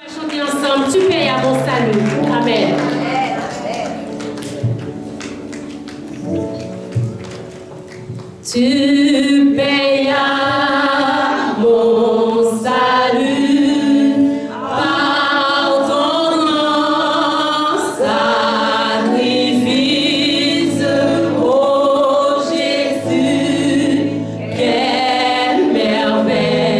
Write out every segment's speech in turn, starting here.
Chanter ensemble, tu payes à mon salut. Amen. Tu payes à mon salut par ton sacrifice, ô Jésus, quelle merveilleuse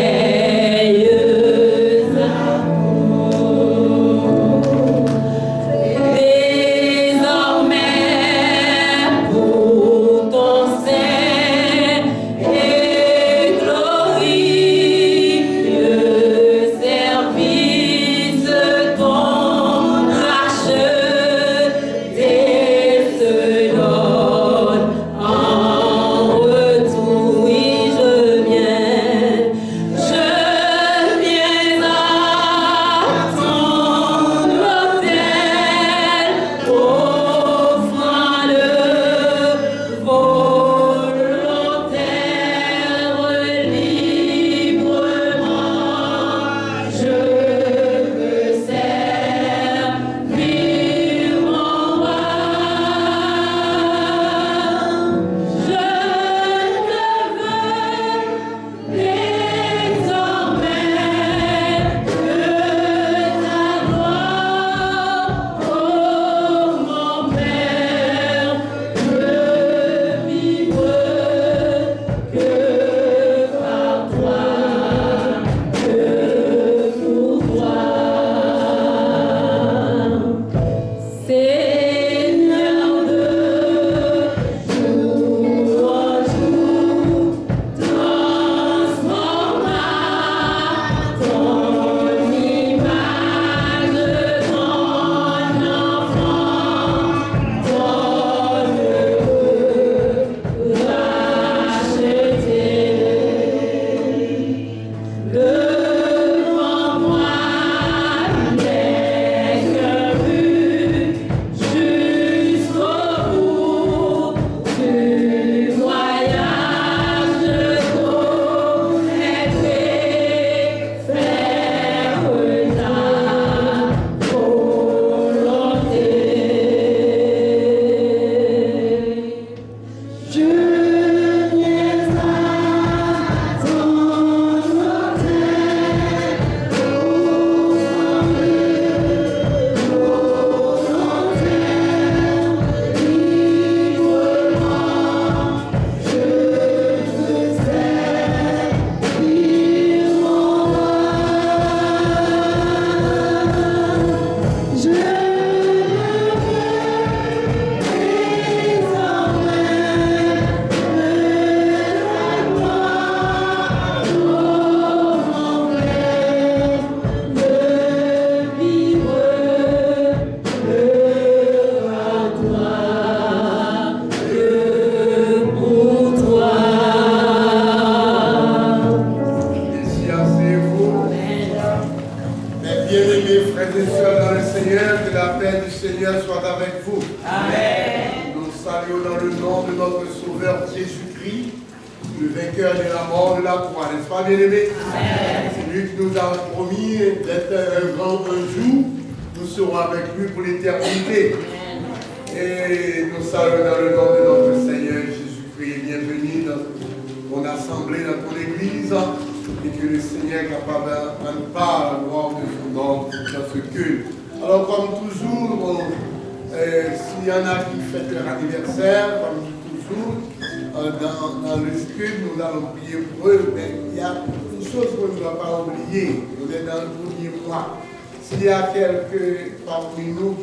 S'il y a quelques parmi nous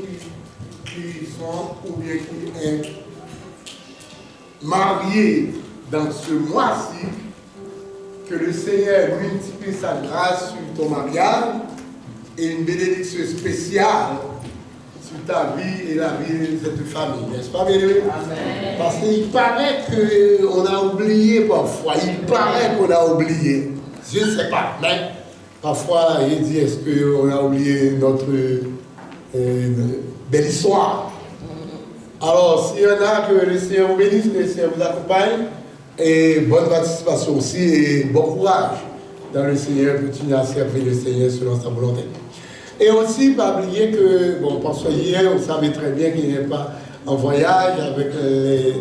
qui sont ou bien qui est mariés dans ce mois-ci, que le Seigneur multiplie sa grâce sur ton mariage et une bénédiction spéciale sur ta vie et la vie de cette famille. N'est-ce pas, bien-aimé? Parce qu'il paraît qu'on a oublié parfois. Il paraît qu'on a oublié. Je ne sais pas, mais parfois, il dit, est-ce qu'on a oublié notre belle histoire? Alors, s'il y en a, que le Seigneur vous bénisse, que le Seigneur vous accompagne, et bonne participation aussi, et bon courage dans le Seigneur, continuez à servir le Seigneur selon sa volonté. Et aussi, pas oublier que, bon, parce que hier, on savait très bien qu'il n'est pas en voyage avec les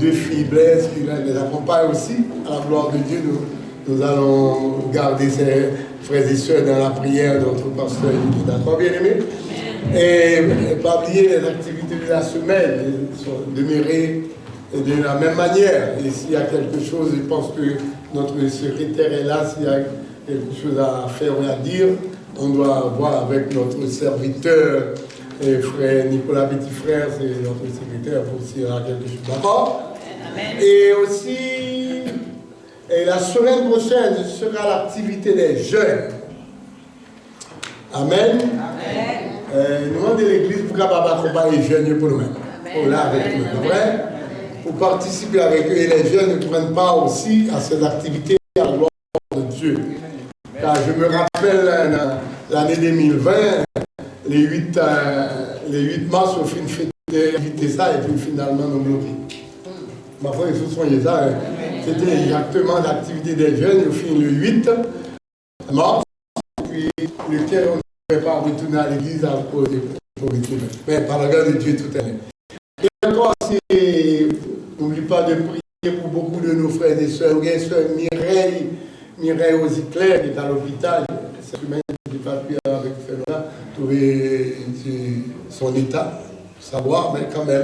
deux filles blesses qui les accompagnent aussi. À la gloire de Dieu, nous allons garder ces frères et sœurs dans la prière de notre pasteur. D'accord, bien aimé? Et pas oublier les activités de la semaine, demeurer de la même manière. Et s'il y a quelque chose, je pense que notre secrétaire est là, s'il y a quelque chose à faire ou à dire, on doit voir avec notre serviteur, et frère Nicolas Petit Frère, c'est notre secrétaire, pour s'il y a quelque chose. D'accord? Et aussi, la semaine prochaine sera l'activité des jeunes. Amen. Nous demandons de l'église pour capable accompagner les jeunes pour nous-mêmes. Pour là avec nous, vrai? Pour participer avec eux. Et les jeunes ne prennent part aussi à ces activités à la gloire de Dieu. Car je me rappelle l'année 2020, les 8 mars, on fait une fête d'inviter ça et puis finalement nous bloquons. Ma foi, il faut soigner ça. C'était exactement l'activité des jeunes, on finit le 8 mars, puis lequel on ne pouvait pas retourner à l'église à cause de Covid. Mais par la grâce de Dieu, tout est là. Et encore, n'oublie pas de prier pour beaucoup de nos frères et sœurs. Il y a une sœur Mireille Osiclair qui est à l'hôpital. Cette semaine, je n'ai pas pu avec Fernanda trouver son état, savoir, mais quand même,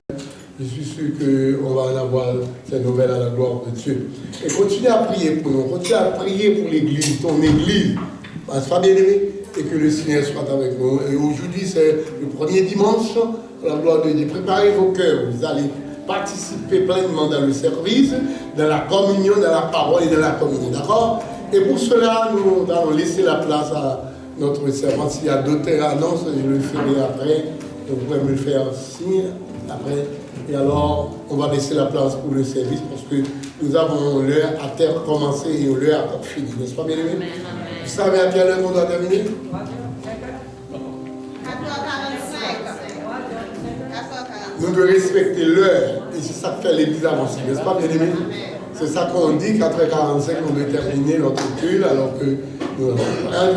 je suis sûr qu'on va en avoir ces nouvelles à la gloire de Dieu. Et continue à prier pour nous, continue à prier pour l'église, ton église. Pas bien aimé, et que le Seigneur soit avec nous. Et aujourd'hui, c'est le premier dimanche, à la gloire de Dieu. Préparez vos cœurs, vous allez participer pleinement dans le service, dans la communion, dans la parole et dans la communion. D'accord? Et pour cela, nous allons laisser la place à notre servant. S'il y a d'autres annonces, je le ferai après. Vous pouvez me le faire signe après. Et alors, on va laisser la place pour le service parce que nous avons l'heure à terre commencé et l'heure à fini. N'est-ce pas, bien aimé? Vous savez à quelle heure on doit terminer? 4h45. Nous devons respecter l'heure. Et c'est ça que fait l'église avancée. N'est-ce pas, bien aimé? C'est ça qu'on dit, 4h45, on doit terminer notre culte, alors que nous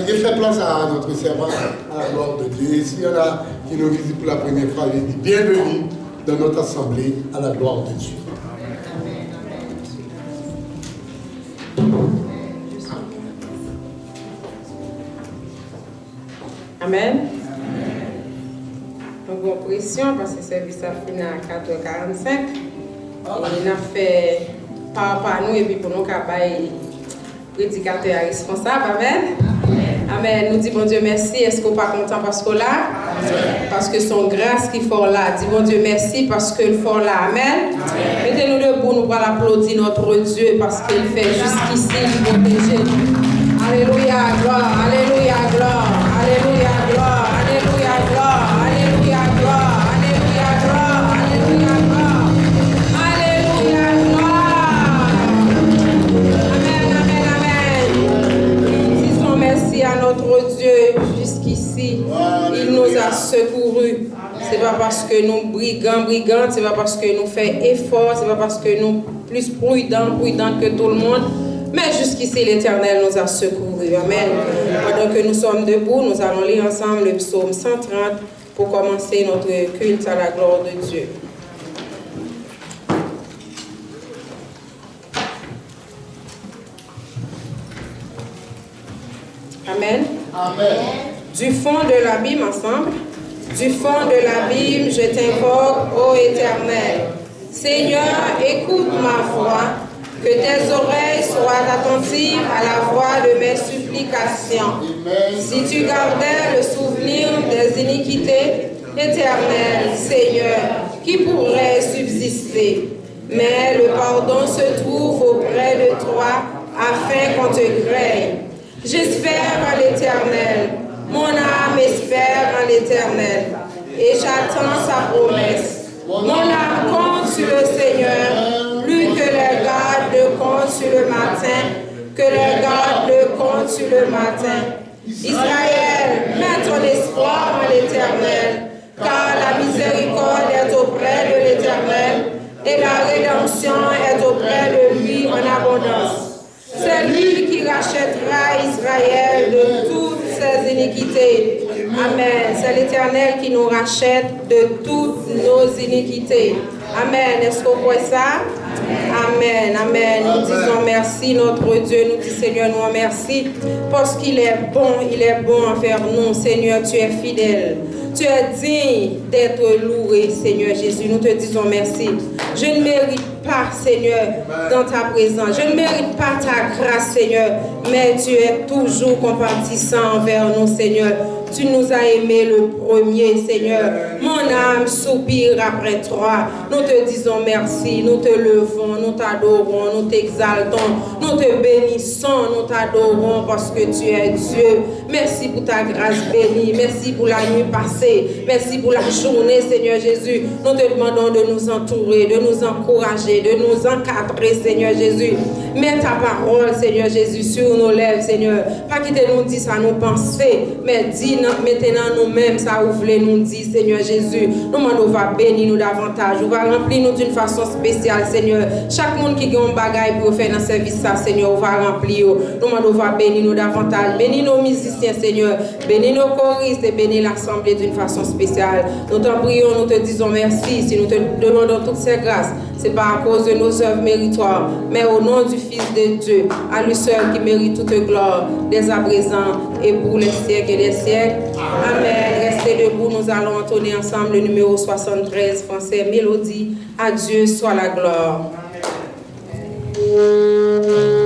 il fait place à notre servant, à la gloire de Dieu. Et s'il y en a qui nous visitent pour la première fois, je dis bienvenue dans notre assemblée, à la gloire de Dieu. Amen. Donc, bonne pression, parce que le service a fini à 4h45. Et on a fait par nous et puis pour nous, prédicateur responsable. Amen. Amen. Nous disons, bon Dieu, merci. Est-ce qu'on n'est pas content parce qu'on là? Parce que son grâce qui fait là. Dis, bon Dieu, merci parce que le fait là. Amen. Mettez-nous debout, nous allons applaudir notre Dieu parce qu'il fait jusqu'ici, il protège nous. Alléluia, gloire. Alléluia, gloire. Alléluia, gloire. Alléluia, gloire. Alléluia, gloire. Alléluia, gloire. Alléluia, gloire. Alléluia, gloire. Amen, amen, amen. Disons merci à notre Dieu jusqu'ici. Il nous a secourus. Ce n'est pas parce que nous brigands, ce n'est pas parce que nous faisons effort, ce n'est pas parce que nous plus prudents que tout le monde. Mais jusqu'ici, l'Éternel nous a secourus. Amen. Pendant que nous sommes debout, nous allons lire ensemble le psaume 130 pour commencer notre culte à la gloire de Dieu. Amen. Amen. Du fond de l'abîme ensemble, du fond de l'abîme, je t'invoque, ô Éternel. Seigneur, écoute ma voix. Que tes oreilles soient attentives à la voix de mes supplications. Si tu gardais le souvenir des iniquités, Éternel, Seigneur, qui pourrait subsister? Mais le pardon se trouve auprès de toi, afin qu'on te craigne. J'espère en l'Éternel, mon âme espère en l'Éternel, et j'attends sa promesse. Mon âme compte sur le Seigneur, plus que les gardes le comptent sur le matin, que les gardes le comptent sur le matin. Israël, mets ton espoir en l'Éternel, car la miséricorde est auprès de l'Éternel, et la rédemption est auprès de lui en abondance. C'est lui qui rachètera Israël de toutes ses iniquités. Amen. C'est l'Éternel qui nous rachète de toutes nos iniquités. Amen. Est-ce qu'on voit ça? Amen. Amen. Nous disons merci, notre Dieu. Nous disons, Seigneur, nous remercie parce qu'il est bon envers nous. Seigneur, tu es fidèle. Tu es digne d'être loué, Seigneur Jésus. Nous te disons merci. Je ne mérite pas, Seigneur, dans ta présence. Je ne mérite pas ta grâce, Seigneur, mais tu es toujours compatissant envers nous, Seigneur. Tu nous as aimés le premier, Seigneur. Mon âme soupire après toi. Nous te disons merci. Nous te levons, nous t'adorons, nous t'exaltons, nous te bénissons, nous t'adorons parce que tu es Dieu. Merci pour ta grâce bénie. Merci pour la nuit passée. Merci pour la journée, Seigneur Jésus. Nous te demandons de nous entourer, de nous encourager, de nous encadrer, Seigneur Jésus. Mets ta parole, Seigneur Jésus, sur nos lèvres, Seigneur. Pas quitter nous dire ça, nous penser, mais dis maintenant nous-mêmes, ça vous voulez nous dire, Seigneur Jésus. Nous demandons, va bénir nous davantage. On va remplir nous d'une façon spéciale, Seigneur. Chaque monde qui a un bagage pour faire dans le service, ça, Seigneur, on va remplir. Nous demandons, va bénir nous davantage. Bénis nos musiciens, Seigneur. Bénis nos choristes et bénis l'assemblée d'une façon spéciale. Nous t'en prions, nous te disons merci. Si nous te demandons toutes ces grâces, ce n'est pas à cause de nos œuvres méritoires, mais au nom du Fils de Dieu, à lui seul qui mérite toute gloire, dès à présent et pour les siècles et des siècles. Amen. Restez debout, nous allons entonner ensemble le numéro 73, français, Mélodie. À Dieu soit la gloire. C'est le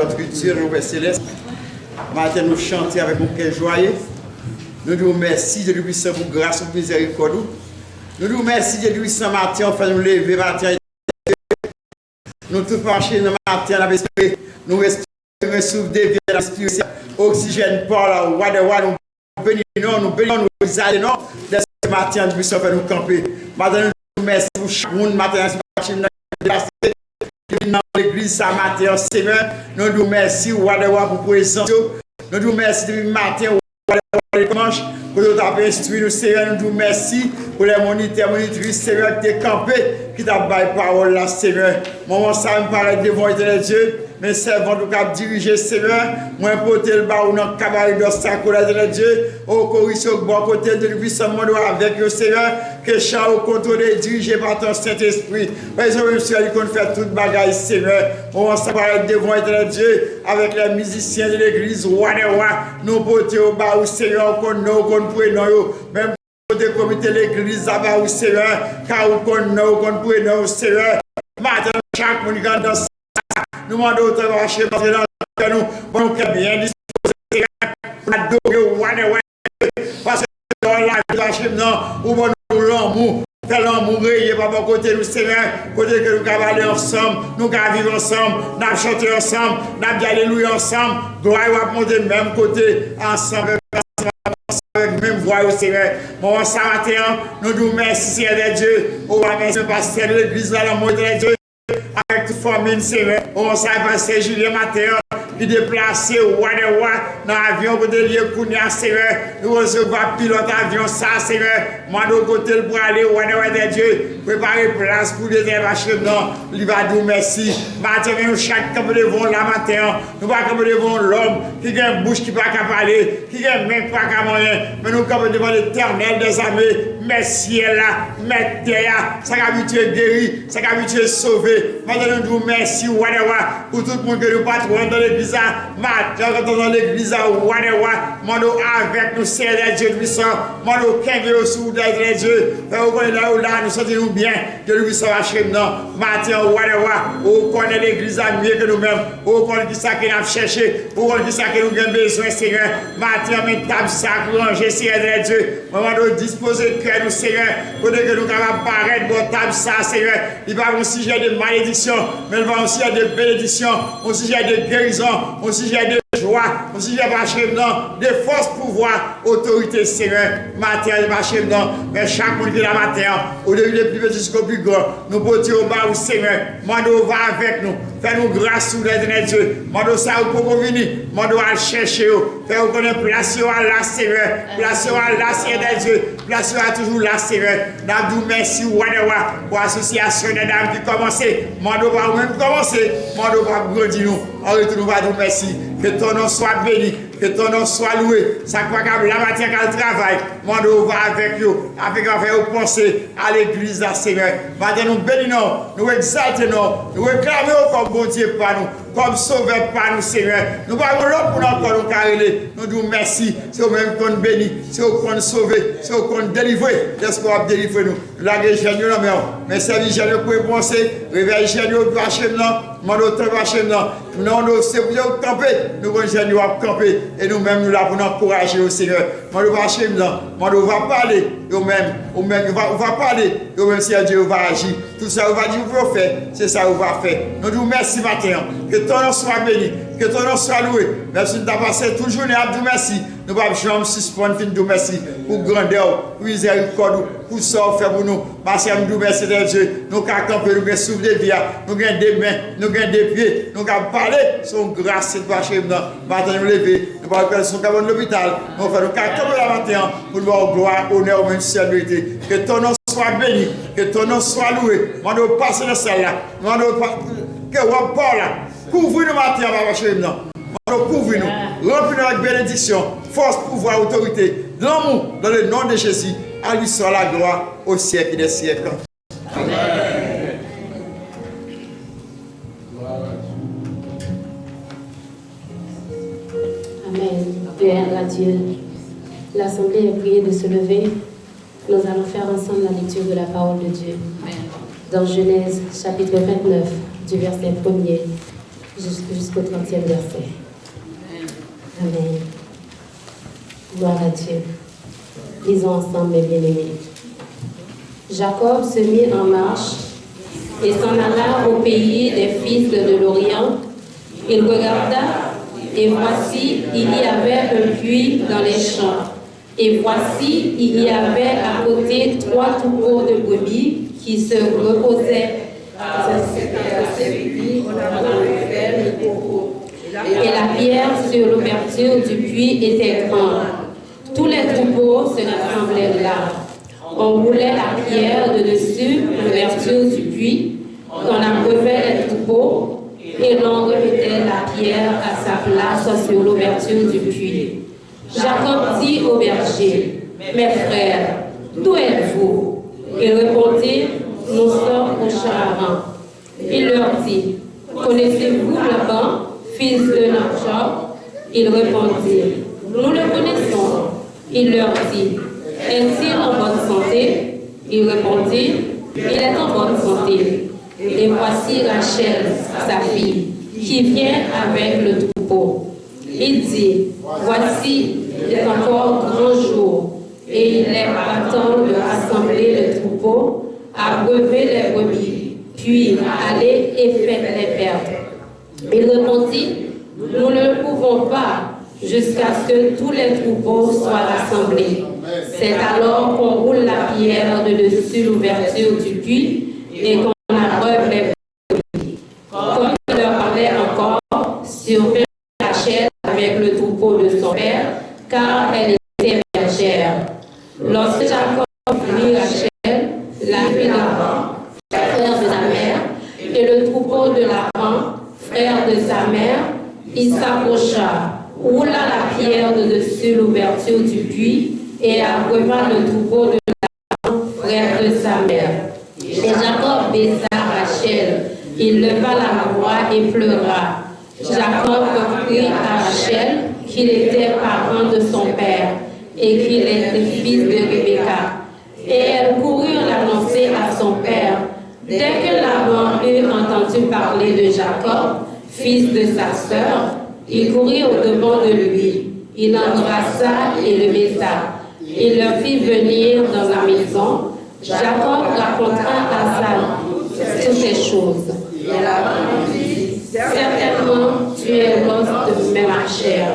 notre Dieu, notre Père Céleste. Matin, nous chantons avec un cœur joyeux. Nous nous remercions, Dieu puissant, pour grâce et miséricorde. Nous nous remercions, Dieu puissant, matin, on fait nous lever, matin. Nous tous marchés dans matin, nous restons souffle de vie dans l'esprit. Oxygène par là, nous bénissons, nous exaltons. Laisse ce matin, Dieu puissant, faire nous camper. Matin, nous nous remercions pour chaque monde, matin, dans l'église, ça matin, Seigneur. Nous nous remercions, pour présence. Nous nous remercions depuis matin, dimanche, pour nous avoir instruit, nous, Seigneur. Nous nous remercions pour les moniteurs, monitrices, Seigneur, qui t'es campé, qui t'a baillé parole là, Seigneur. Moment ça me paraît devant l'éternel Dieu. Mais servant nous cap diriger Seigneur, moi porter le bas ou dans cabaret d'obstacle de Dieu, au corrige au bon côté de puissant monde avec le Seigneur, que chant au contrôle dirigé par ton Saint-Esprit. Parce que monsieur il qu'on fait toute bagaille Seigneur. On s'apparaît devant l'éternel Dieu avec les musiciens de l'église roi des rois, nous porter au bas au Seigneur qu'on nous qu'on prenons même côté comité l'église là-bas au Seigneur, car qu'on nous qu'on prenons au Seigneur. Maintenant chaque monde dans nous demandons au travail chez nous, bon, que bien disposé, pour adorer, parce que dans la chez nous, bon, l'amour, faire l'amour, il pas bon côté nous, Seigneur, côté que nous avons aller ensemble, nous avons vivre ensemble, nous avons chanter ensemble, nous avons dit alléluia ensemble, gloire va monter même côté, ensemble, avec même voix au Seigneur. Bon, ça matin, nous nous remercions, Seigneur de Dieu, on va remercier le pasteur de l'église, là, le mot de Dieu. Avec toute famille, Seigneur, on s'est passé Julien matin, qui déplacé au roi des rois dans l'avion pour délire Kounia, Seigneur. Nous recevons pilote avion, ça, Seigneur. Moi, de côté, pour aller au roi des rois de Dieu, préparer place pour les évacuations. Il va nous merci. Matin, nous chaque camp devant la matin, nous pas camp devant l'homme qui a une bouche qui ne peut pas parler, qui a même pas qu'à moyen, mais nous camp devant l'éternel des armées. Merci là, mais terre, ça a habitué guéri, ça a habitué sauvé. Maintenant, nous nous merci, roi des rois, pour tout le monde que nous patrons dans l'église. Maintenant, quand dans l'église, roi des rois, mando avec nous, Seigneur Dieu puissant, mando qu'un au sous de Dieu, là, nous sentons bien, que nous puissions acheter maintenant. Maintenant, roi des rois, on connaît l'église mieux que nous-mêmes, on connaît qui ça qu'il a cherché, on connaît qui ça que nous avons besoin, Seigneur. Maintenant, mais table ça, ranger, Seigneur Dieu, mando disposer le cœur, nous, Seigneur, pour que nous avons paraître pour table ça, Seigneur. Il va un sujet de malédiction, mais il va aussi de bénédiction, un sujet de guérison, un sujet de joie, un sujet de force, pouvoir, autorité, Seigneur, matière de mais chaque monde qui est la matière, au début des plus petits jusqu'au plus grand, nous portons au bas au Seigneur, Mando va avec nous, fais-nous grâce sous l'éternel Dieu, Mando ça pour venir, Mando va chercher, fais-nous connaître place à la Seigneur, place à la Seigneur Dieu, place à toujours la Seigneur, nous merci, roi de roi, pour l'association des dames qui commençait, Mando va même commencer, Mando va grandir nous, en retour nous va nous merci, que ton nom soit béni, que ton nom soit loué, ça croit qu'à la matière qu'elle travaille, Mando va avec nous, avec vous penser à l'église la Seigneur. Maintenant nous bénissons, nous exaltons, nous réclamons comme bon Dieu par nous, comme sauveur par nous Seigneur. Nous parlons l'autre pour encore nous carrer, nous disons merci, c'est au même qu'on bénit, c'est au qu'on sauve, c'est au qu'on délivre, l'espoir de délivrer nous. La guérison nous la mais service génial pour penser, réveil génial pour acheter nous, Mando travail acheter nous, nous c'est pour camper, nous allons génial camper et nous-mêmes nous là pour nous encourager au Seigneur. Mando va acheter nous, Mando va parler, nous-mêmes, on va parler, nous-mêmes si Dieu va agir. Tout ça, on va dire, vous faire, c'est ça qu'on va faire. Nous disons merci matin, que ton nom soit béni, que ton nom soit loué. Merci de t'avoir passé toute journée à nous merci. Nous ne pouvons jamais suspendre, nous merci pour grandeur, pour miséricorde, pour ça fait pour nous. Merci à nous merci de Dieu. Nous avons campé, nous avons souffle de vie, nous avons des mains, nous avons des pieds, nous avons parlé, son grâce, c'est toi chez nous. Maintenant, nous lever, nous avons fait son cabane de l'hôpital, nous avons fait le camper la matin pour nous avoir gloire, honneur, même salubrité. Que ton nom soit béni, que ton nom soit loué. Nous allons passer dans celle-là. Nous allons que vous parlez. Couvre-nous matin, papa chez nous. Couvre-nous, remplis-nous avec bénédiction, force, pouvoir, autorité, l'amour, dans le nom de Jésus. À lui soit la gloire au siècle des siècles. Amen. Amen. Gloire à Dieu. L'Assemblée est priée de se lever. Nous allons faire ensemble la lecture de la parole de Dieu. Dans Genèse, chapitre 29, du verset 1er jusqu'au 30e verset. Amen. Gloire à Dieu. Lisons ensemble, mes bien-aimés. Jacob se mit en marche et s'en alla au pays des fils de l'Orient. Il regarda, et voici, il y avait un puits dans les champs. Et voici, il y avait à côté 3 troupeaux de brebis qui se reposaient et la pierre sur l'ouverture du puits était grande. Tous les troupeaux se rassemblaient là. On roulait la pierre de dessus l'ouverture du puits, on abreuvait les troupeaux et l'on remettait la pierre à sa place sur l'ouverture du puits. Jacob dit au berger, « Mes frères, d'où êtes-vous » Ils répondirent, « Nous sommes au Charan. » Il leur dit, « Connaissez-vous Laban, fils de Nachor » Ils répondirent, « Nous le connaissons. » Il leur dit, « Est-il en bonne santé » Ils répondirent, « Il est en bonne santé. » Et voici Rachel, sa fille, qui vient avec le troupeau. Il dit, « Voici, il est encore grand jour, et il est temps de rassembler le troupeau, abreuver les brebis, puis aller et faire les pertes. » Il répondit, « Nous ne le pouvons pas, jusqu'à ce que tous les troupeaux soient rassemblés. » C'est alors qu'on roule la pierre de dessus l'ouverture du puits et qu'on abreuve les brebis. Comme il leur parlait encore, survint Rachel avec le troupeau de son père, car elle était bergère. Lorsque Jacob vit Rachel, la fille d'Laban, frère de sa mère, et le troupeau de Laban, frère de sa mère, il s'approcha, roula la pierre de dessus l'ouverture du puits et abreuva le troupeau de Laban, frère de sa mère. Et Jacob baisa Rachel, il leva la voix et pleura. Jacob reprit à Rachel qu'il était parent de son père et qu'il était fils de Rebecca. Et elle courut l'annoncer à son père. Dès que Laban eut entendu parler de Jacob, fils de sa sœur, il courut au-devant de lui. Il l'embrassa et le baisa. Il le fit venir dans la maison. Jacob raconta à sa toutes ces choses. Et Laban dit, « Certainement, tu es l'os de ma chair. »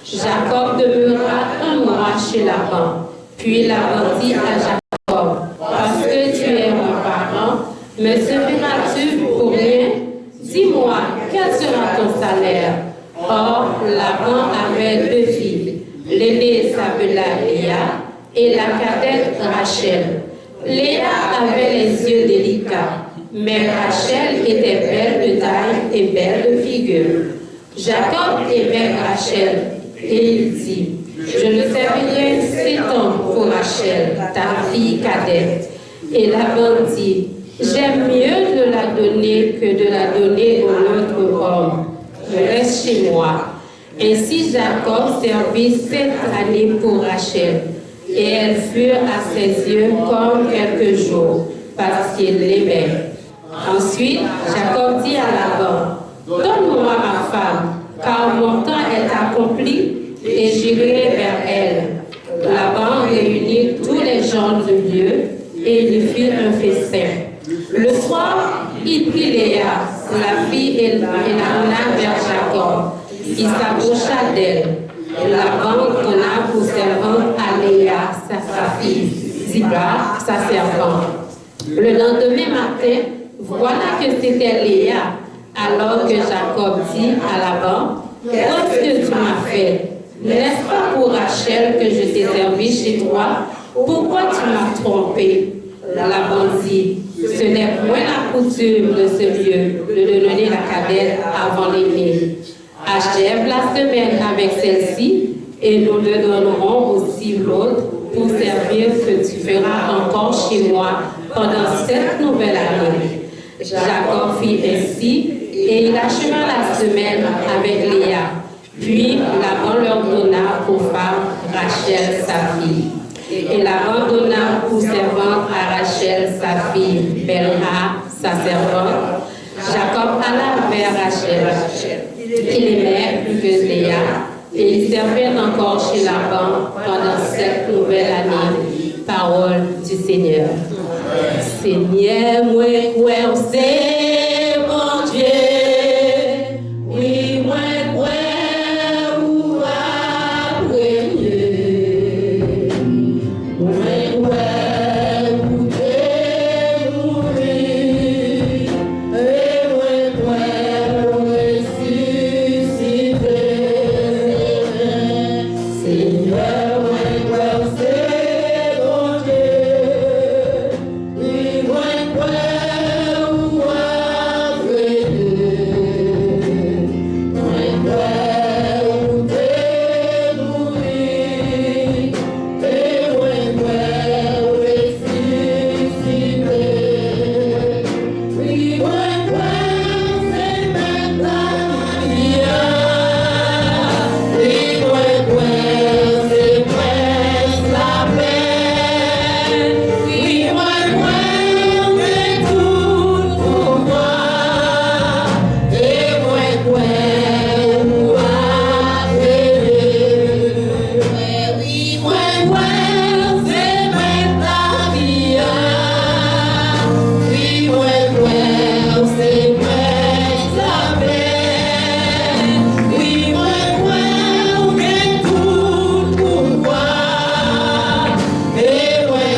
Jacob demeura un mois chez Laban. Puis Laban dit à Jacob, « Parce que tu es mon parent, me serviras-tu pour rien? Dis-moi, quel sera ton salaire? » Or, Laban avait 2 filles. L'aînée s'appela Léa et la cadette Rachel. Léa avait les yeux délicats, mais Rachel était belle de taille et belle de figure. Jacob aimait Rachel et il dit, « Je ne servirai 7 ans pour Rachel, ta fille cadette. » Et Laban dit, « J'aime mieux de la donner que de la donner à l'autre homme. Reste chez moi. » Ainsi Jacob servit 7 années pour Rachel, et elles furent à ses yeux comme quelques jours, parce qu'il l'aimait. Ensuite, Jacob dit à Laban, « Donne-moi ma femme, car mon temps est accompli, et j'irai vers elle. » Laban réunit tous les gens du lieu, et il fit un festin. Le soir, il prit Léa, la fille, et l'amena vers Jacob. Il s'approcha d'elle. Laban donna pour servante à Léa, sa fille, Ziba, sa servante. Le lendemain matin, voilà que c'était Léa, alors que Jacob dit à Laban, « Qu'est-ce que tu m'as fait? N'est-ce pas pour Rachel que je t'ai servi chez toi? Pourquoi tu m'as trompé? » Laban dit, « Ce n'est point la coutume de ce lieu de donner la cadette avant l'aînée. Achève la semaine avec celle-ci, et nous le donnerons aussi l'autre pour servir ce que tu feras encore chez moi pendant cette nouvelle année. » Jacob fit ainsi, et il acheva la semaine avec Léa. Puis Laban leur donna pour femme Rachel, sa fille. Et Laban donna pour servante à Rachel, sa fille, Belha, sa servante. Jacob alla vers mère Rachel, qu'il aimait plus que Léa, et il servait encore chez Laban pendant cette nouvelle année. Parole du Seigneur. Seigneur, moi, c'est mon Dieu. Oui, moi, ou après Dieu. Moi, ou mourir. Et moi, ressusciter. Seigneur, moi, c'est mon Dieu. Oui, moi, ou après Dieu. Moi, ou mourir. Et moi, ressusciter. Oui, moi, c'est maintenant vie. Oui, moi, c'est presque la peine. Oui, moi, c'est tout pour moi. Et moi, ou après oui, moi, c'est maintenant vie. Oui, moi, c'est presque la peine. Oui, moi, c'est tout pour moi. Et moi,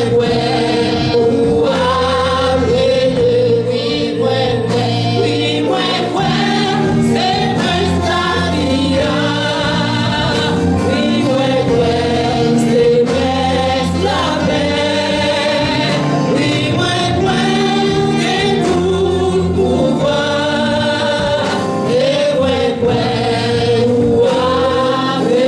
ou après oui, moi, c'est presque la vie. Oui, moi, c'est presque la peine. Oui, moi, c'est tout pour moi. Et moi, ou après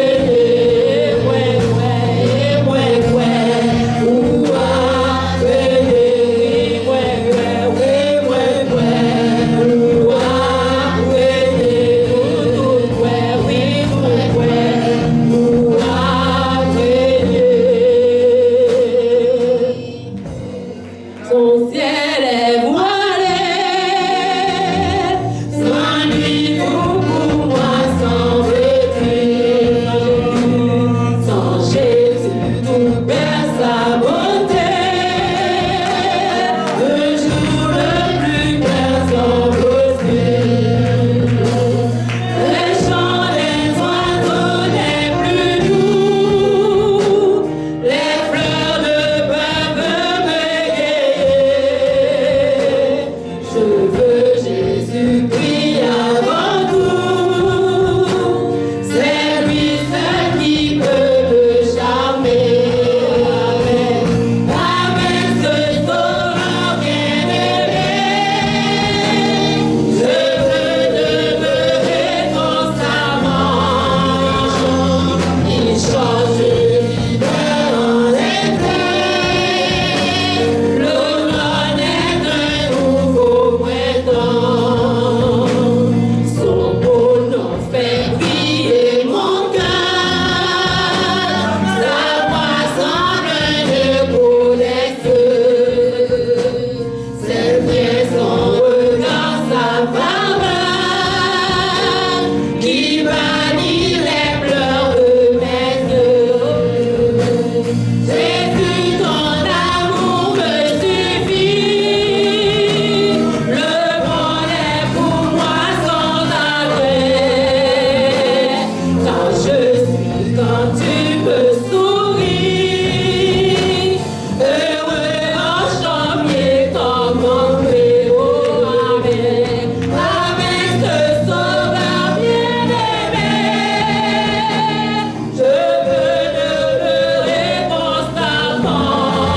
son ciel est voilé, sans nuit pour moi, sans vêtue, sans Jésus, tout perd sa beauté. Le jour le plus clair sans possible, les chants des oiseaux les plus doux, les fleurs ne peuvent me guérir. Je veux Jésus-Christ avant tout, c'est lui seul qui peut me charmer. Avec ce sauveur bien-aimé, je veux demeurer constamment. Il change l'hiver en été, l'automne est un nouveau printemps. Son beau nom fait briller mon cœur, sa voix semble un écho des cieux. Ses pieds, son regard, sa faveur, qui bannit les pleurs de mes yeux. Jésus, ton amour me suffit, le bonheur pour moi sans arrêt. Quand je suis, quand tu me souris, heureux en janvier comme en mai, oh amen. Avec ce sauveur bien-aimé, je veux demeurer constamment.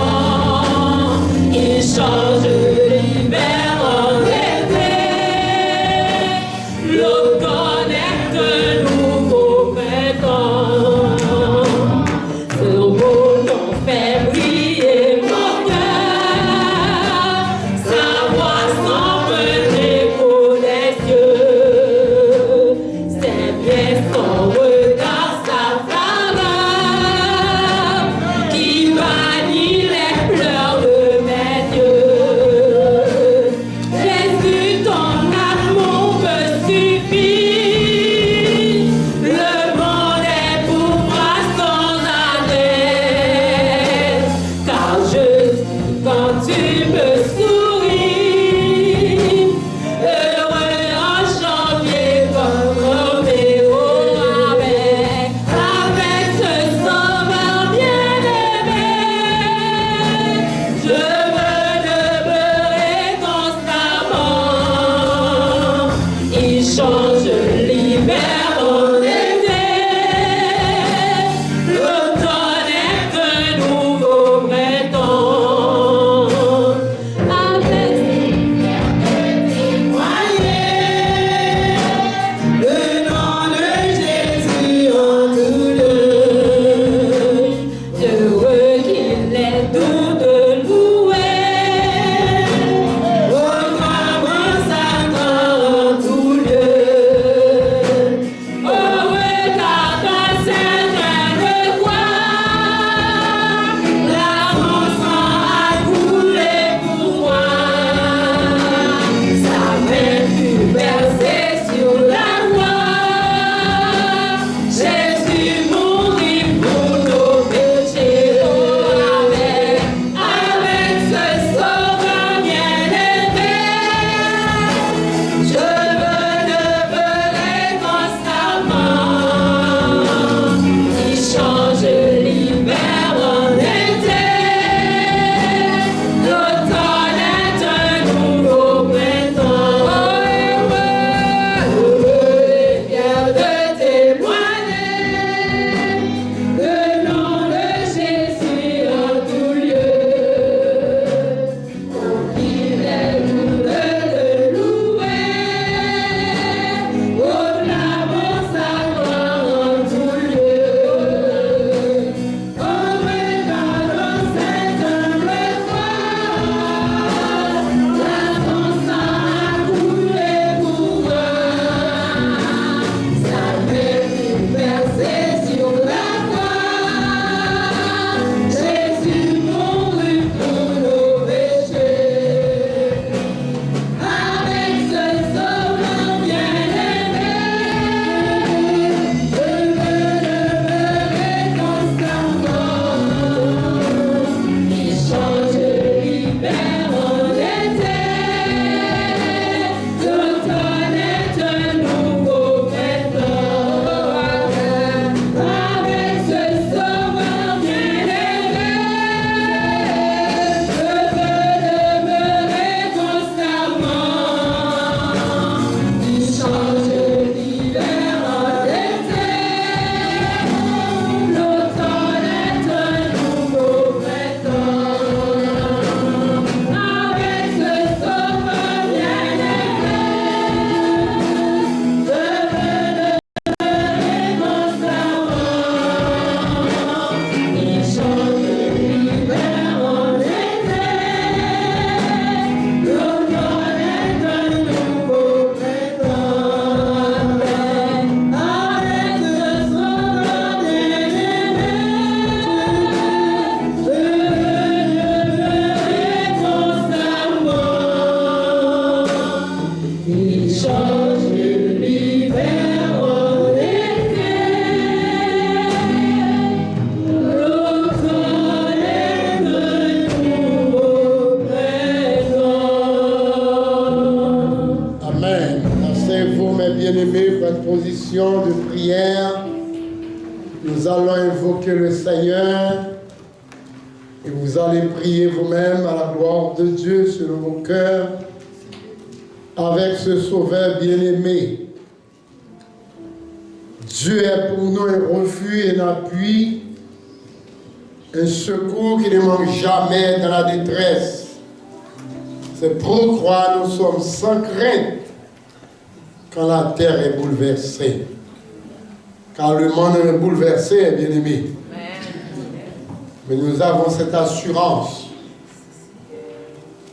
invoquer le Seigneur et vous allez prier vous-même à la gloire de Dieu selon vos cœurs avec ce Sauveur bien-aimé. Dieu est pour nous un refuge et un appui, un secours qui ne manque jamais dans la détresse. C'est pourquoi nous sommes sans crainte quand la terre est bouleversée. Car le monde est bouleversé, bien-aimé. Mais nous avons cette assurance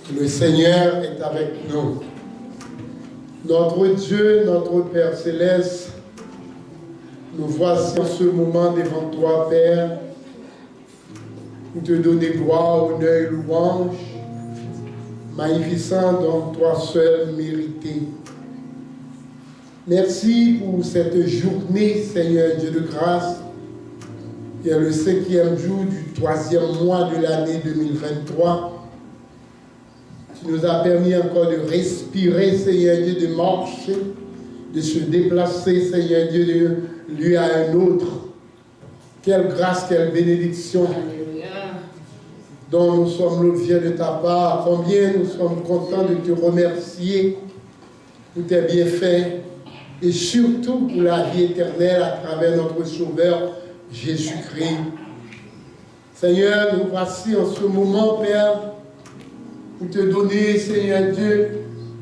que le Seigneur est avec nous. Notre Dieu, notre Père céleste, nous voici en ce moment devant toi, Père, pour te donner gloire, honneur et louange, magnificent dont toi seul mérité. Merci pour cette journée, Seigneur Dieu de grâce, qui est le 5e jour du 3e mois de l'année 2023. Tu nous as permis encore de respirer, Seigneur Dieu, de marcher, de se déplacer, Seigneur Dieu, de lieu à un autre. Quelle grâce, quelle bénédiction dont nous sommes l'objet de ta part. Combien nous sommes contents de te remercier pour tes bienfaits et surtout pour la vie éternelle à travers notre Sauveur Jésus-Christ. Seigneur, nous voici en ce moment, Père, pour te donner, Seigneur Dieu,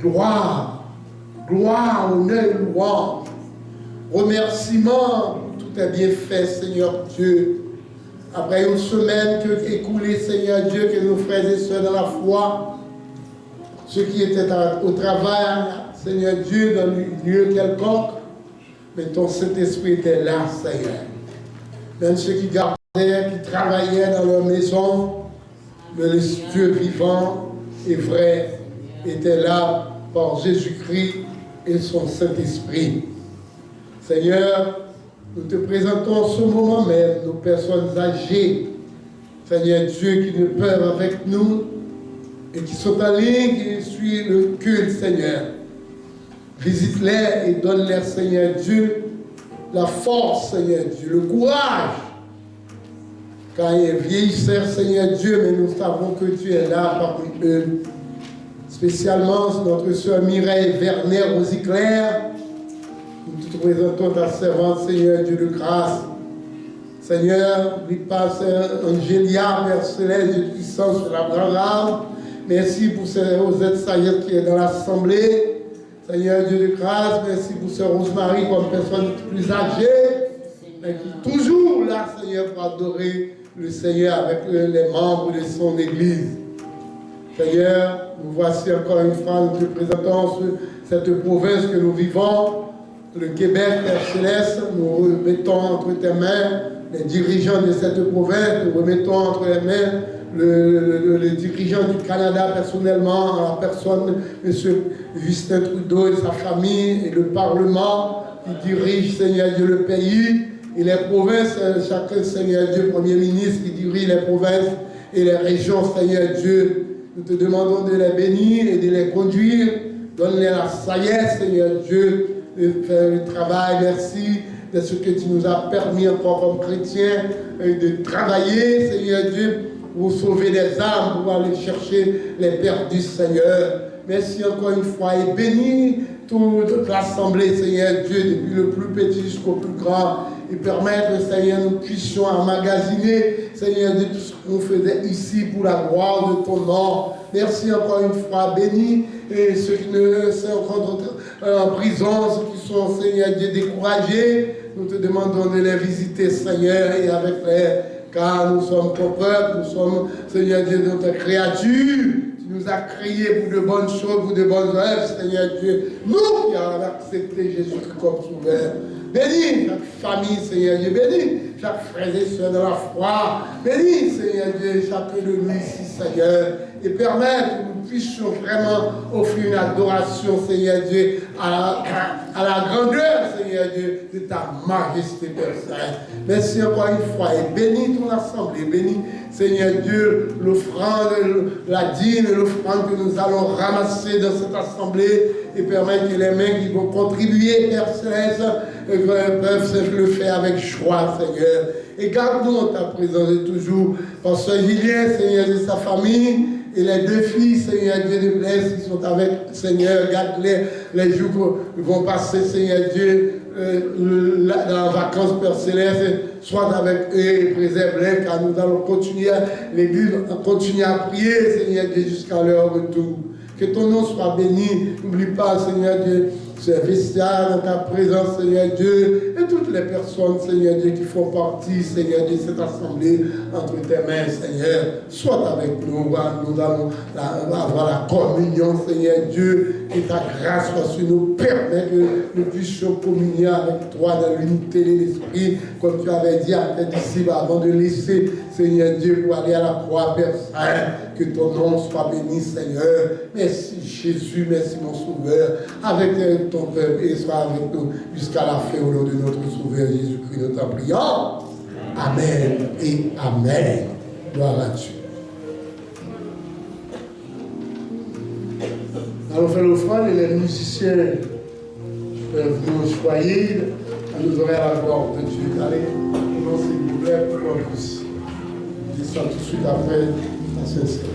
gloire, honneur et louange, remerciement pour tous tes bienfaits, Seigneur Dieu. Après une semaine écoulée, Seigneur Dieu, que nos frères et sœurs dans la foi, ceux qui étaient au travail, Seigneur Dieu, dans un lieu quelconque, mais ton Saint-Esprit était là, Seigneur. Même ceux qui gardaient, qui travaillaient dans leur maison, le Dieu vivant et vrai était là par Jésus-Christ et son Saint-Esprit. Seigneur, nous te présentons en ce moment même nos personnes âgées, Seigneur Dieu, qui ne peuvent avec nous et qui sont en ligne, qui suivent le culte, Seigneur. Visite-les et donne-leur, Seigneur Dieu, la force, Seigneur Dieu, le courage. Car ils vieillissent, Seigneur Dieu, mais nous savons que tu es là parmi eux. Spécialement notre soeur Mireille Werner Rosiclair. Nous te présentons ta servante, Seigneur Dieu de grâce. Seigneur, n'oublie pas Angélia, Père céleste, Dieu puissant sur la grande âme. Merci pour Rosette Sayette qui est dans l'assemblée. Seigneur Dieu de grâce, merci pour ce Rosemary comme personne plus âgée, mais qui est toujours là, Seigneur, pour adorer le Seigneur avec les membres de son Église. Seigneur, nous voici encore une fois, nous te présentons cette province que nous vivons, le Québec, Père céleste, nous remettons entre tes mains les dirigeants de cette province, nous remettons entre les mains le dirigeant du Canada personnellement, en la personne de M. Justin Trudeau et sa famille et le Parlement qui dirige, Seigneur Dieu, le pays et les provinces, chacun, Seigneur Dieu, Premier ministre qui dirige les provinces et les régions, Seigneur Dieu. Nous te demandons de les bénir et de les conduire. Donne-les la sagesse, Seigneur Dieu, de faire le travail. Merci de ce que tu nous as permis encore comme chrétiens de travailler, Seigneur Dieu, pour sauver des âmes, pour aller chercher les perdus, Seigneur. Merci encore une fois et bénis toute l'assemblée, Seigneur Dieu, depuis le plus petit jusqu'au plus grand, et permettre, Seigneur, nous puissions emmagasiner, Seigneur Dieu, tout ce qu'on faisait ici pour la gloire de ton nom. Merci encore une fois, bénis et ceux qui ne sont encore en prison, ceux qui sont, Seigneur Dieu, découragés, nous te demandons de les visiter, Seigneur, et avec les... car nous sommes ton peuple, nous sommes, Seigneur Dieu, notre créature. Tu nous as créés pour de bonnes choses, pour de bonnes œuvres, Seigneur Dieu. Nous qui avons accepté Jésus-Christ comme sauveur. Bénis chaque famille, Seigneur Dieu. Bénis chaque frère et soeur de la foi. Bénis, Seigneur Dieu, chacun de nous ici, Seigneur. Et permettre que nous puissions vraiment offrir une adoration, Seigneur Dieu, à la grandeur, Seigneur Dieu, de ta majesté, Père Saint. Merci encore une fois et bénis ton assemblée. Bénis, Seigneur Dieu, l'offrande, la dîme et l'offrande que nous allons ramasser dans cette assemblée et permettre que les mains qui vont contribuer, Père Céleste, peuvent le faire avec joie, Seigneur. Et garde-nous en ta présence et toujours. Pasteur Julien, Seigneur, de sa famille. Et les deux filles, Seigneur Dieu, de blesse, qui sont avec Seigneur, garde-les les jours qui vont passer, Seigneur Dieu, dans les vacances Père Céleste, sois avec eux et préserve-les, car nous allons continuer l'Église, continuer à prier, Seigneur Dieu, jusqu'à leur retour. Que ton nom soit béni. N'oublie pas, Seigneur Dieu, ce vestiaire dans ta présence, Seigneur Dieu, et toutes les personnes, Seigneur Dieu, qui font partie, Seigneur Dieu, de cette assemblée entre tes mains, Seigneur. Sois avec nous. Nous allons avoir la communion, Seigneur Dieu, et ta grâce soit sur nous. Permets que nous puissions communier avec toi dans l'unité de l'Esprit, comme tu avais dit à tes disciples avant de laisser, Seigneur Dieu, pour aller à la croix, Père Saint. Que ton nom soit béni, Seigneur. Merci Jésus, merci mon Sauveur. Avec ton peuple et sois avec nous jusqu'à la fin au nom de notre Sauveur Jésus-Christ. Nous t'en prions. Amen et Amen. Gloire à Dieu. Allons faire l'offrande et les musiciens peuvent nous choyer. Nous aurons la gloire de Dieu. Allez, non, s'il vous plaît, pour qu'on puisse descendre tout de suite après la sincère.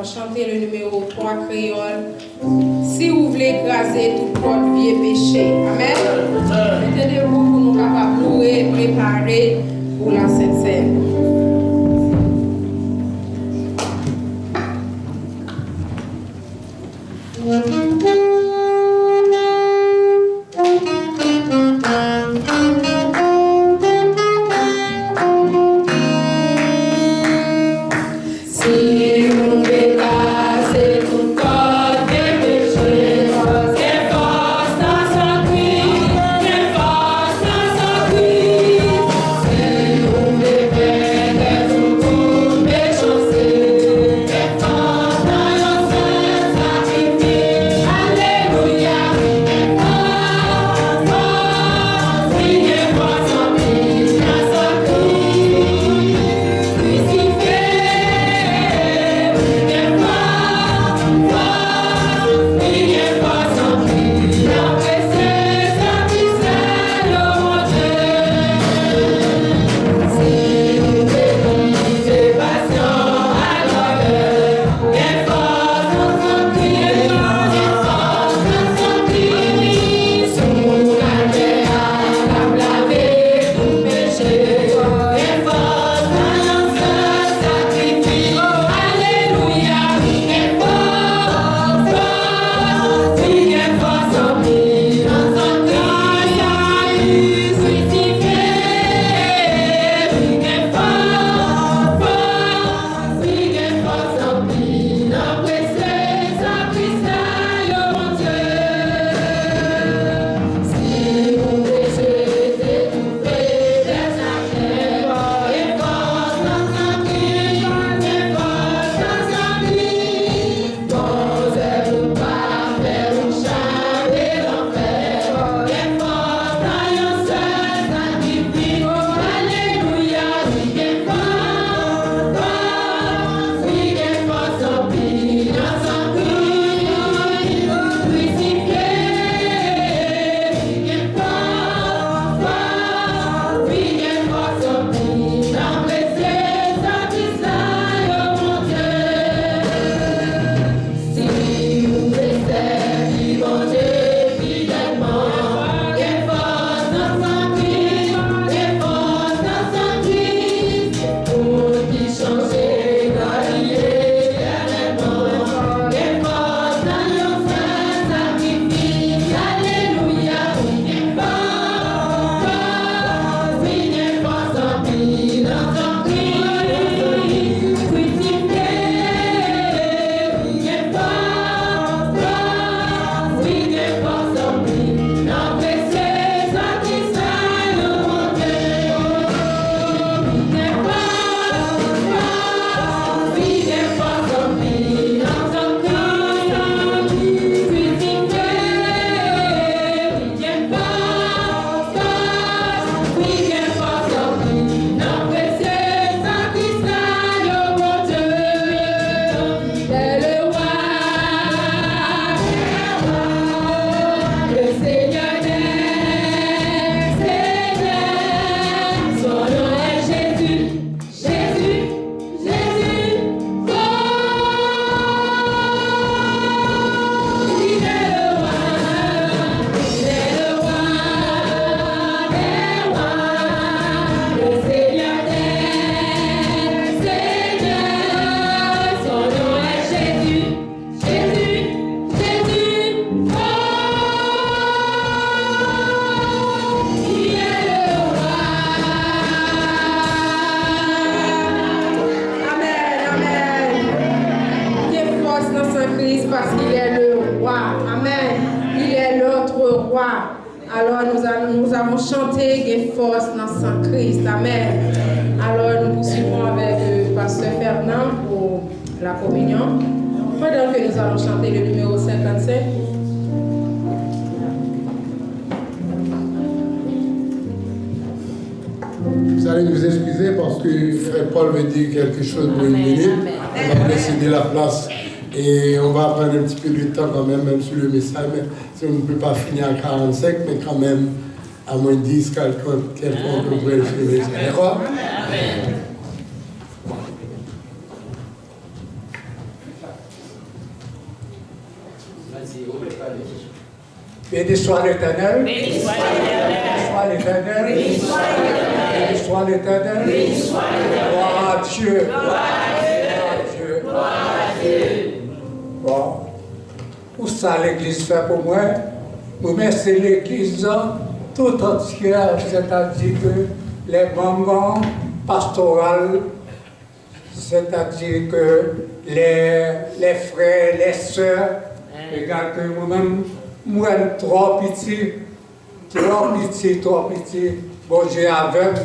chanter le numéro 3 créole. Si vous voulez écraser tout votre vieux péché. Amen. Mettez-vous pour nous capables de louer et préparer pour la Sainte Seine. Christ parce qu'il est le roi. Amen. Il est notre roi. Alors nous avons chanté des forces dans Saint Christ. Amen. Alors nous poursuivons avec le pasteur Fernand pour la communion. Pendant que nous allons chanter le numéro 55. Vous allez nous excuser parce que Frère Paul veut dire quelque chose pour une minute. On va précéder la place et on va prendre un petit peu de temps quand même sur le message. Mais si on ne peut pas finir à 45, mais quand même à moins de 10, quelqu'un peut le finir. D'accord? Béni soit l'Éternel. Béni soit l'Éternel. Béni soit l'Éternel. Béni soit l'Éternel. Gloire à Dieu. Gloire à Dieu. Bon. Pour ça, l'Église fait pour moi. Vous remerciez l'Église tout entière, c'est-à-dire que les membres pastoraux, c'est-à-dire que les frères, les sœurs, regarde que moi-même, moi, trop petit. Bon Dieu avec,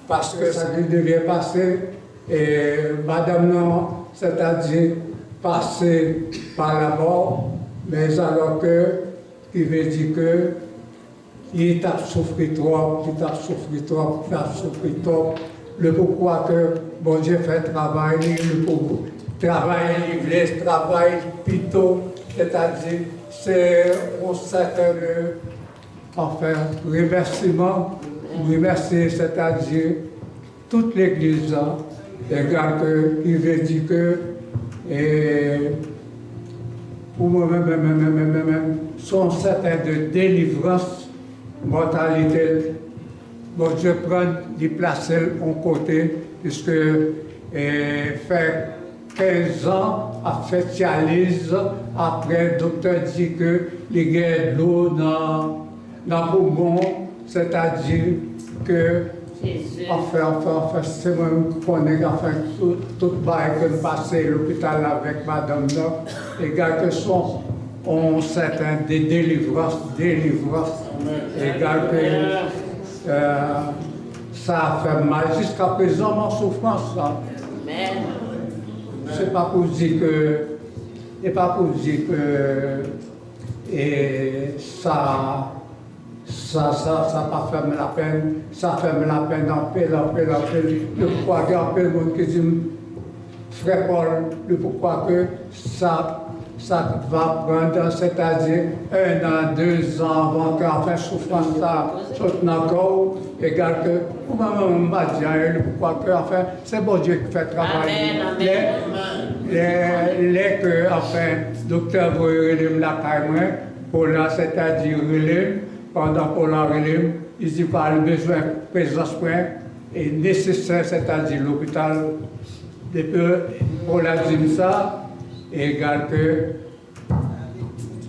parce que ça devait passer. Et madame, non, c'est-à-dire passer par la mort, mais alors que, il veut dire que, il t'a souffert trop, le pourquoi que bon Dieu fait travail, le pourquoi. Travail l'église, travail plutôt, c'est-à-dire, c'est un certain remerciement, remercier, c'est-à-dire toute l'église, il veut dire que, pour moi-même, sont certains de délivrance, mortalité. Bon Dieu prend, les placer en côté, puisque faire 15 ans à faire dialyse, après le docteur dit que les gars de l'eau dans le poumon, c'est-à-dire que enfin, c'est moi qui connais tout le bail que nous passons à l'hôpital avec madame là, les gars que sont on certains des délivrances, les gars que ça a fait mal jusqu'à présent en souffrance. Amen. C'est pas pour dire que ça pas fait la peine, ça fait la peine en paix. Le pourquoi il y a un peu de monde qui dit, frère Paul, le pourquoi que ça va prendre, c'est-à-dire 1 an, 2 ans avant qu'enfin souffrance ça saute encore, égal que, on m'a dit, le pourquoi que, enfin, c'est bon Dieu qui fait travail. Les que, enfin, docteur vous relève la caille, pour là, c'est-à-dire relève, pendant qu'on la relève, il dit pas le besoin de présence est nécessaire, c'est-à-dire l'hôpital, pour la dire ça, égal que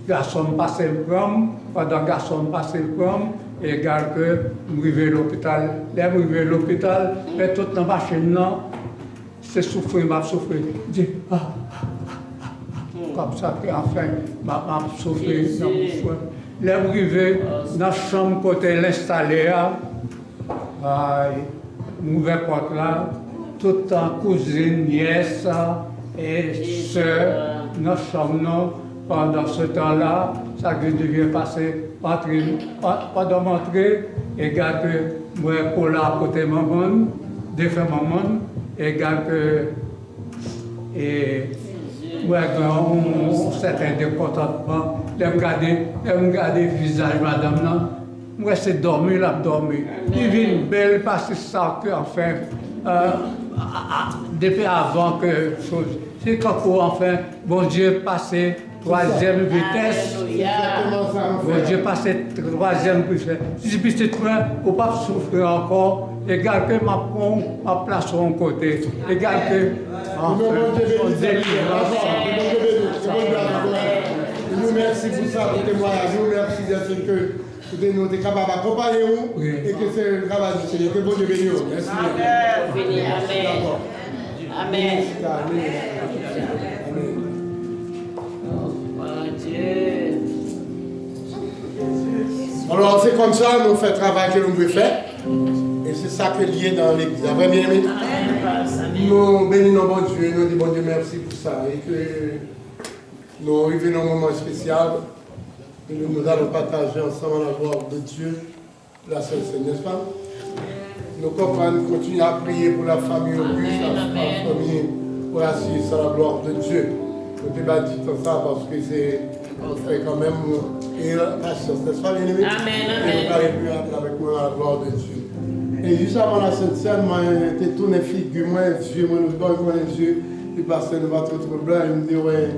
garçon passe le prom, pendant garçon passe le prom, égal que nous arrivons à l'hôpital. Là, nous arrivons à l'hôpital, mais toute la machine, non, c'est souffrir, m'a souffrir. Dit, comme ça, enfin, m'a souffrir, dans mon soin. Là, nous arrivons dans la chambre côté l'installé, nous ouvrons la porte là, tout en cousine, nièce et soeur, dans la chambre, pendant ce temps-là, ça devient passer, pendant m'entrer, égal que moi, pour la côté maman, défunt maman, égal que, et moi, on certain décontentement, me regarder le visage, madame, non, moi, c'est dormir, l'abdomen. Il vient belle parce que ça, que, enfin, depuis avant que chose. C'est quand, enfin, bon Dieu, passer 3e vitesse. Bon Dieu, passer 3e vitesse. Si je puisse être loin, pour ne pas souffrir encore, égal que ma place sur un côté. Égal que, enfin, on délivrance. Nous merci pour ça, pour témoignage. Nous merci d'être que nous sommes capables d'accompagner vous et que c'est le travail du Seigneur. Que bon Dieu bénisse vous. Merci. Amen. Amen. c'est comme ça nous faisons le travail que nous devons faire. Et c'est ça que lié dans l'église. Après, bien aimé, nous bénissons bon Dieu, nous disons bon Dieu merci pour ça. Et que nous arrivons à un moment spécial. Et nous allons partager ensemble la gloire de Dieu, la Sainte Seine, n'est-ce pas? Nos copains continuent à prier pour la famille Auguste, la famille pour assise à la gloire de Dieu. Nous débattons tout ça parce que c'est quand même et la patience, n'est-ce pas, bien aimé? Amen. Et nous allons avec moi à la gloire de Dieu. Et juste avant la Sainte Seine, moi, j'ai tourné figure, moi, Dieu, moi, nous donnons Dieu, et parce que nous va trop blanc, il me dit, ouais,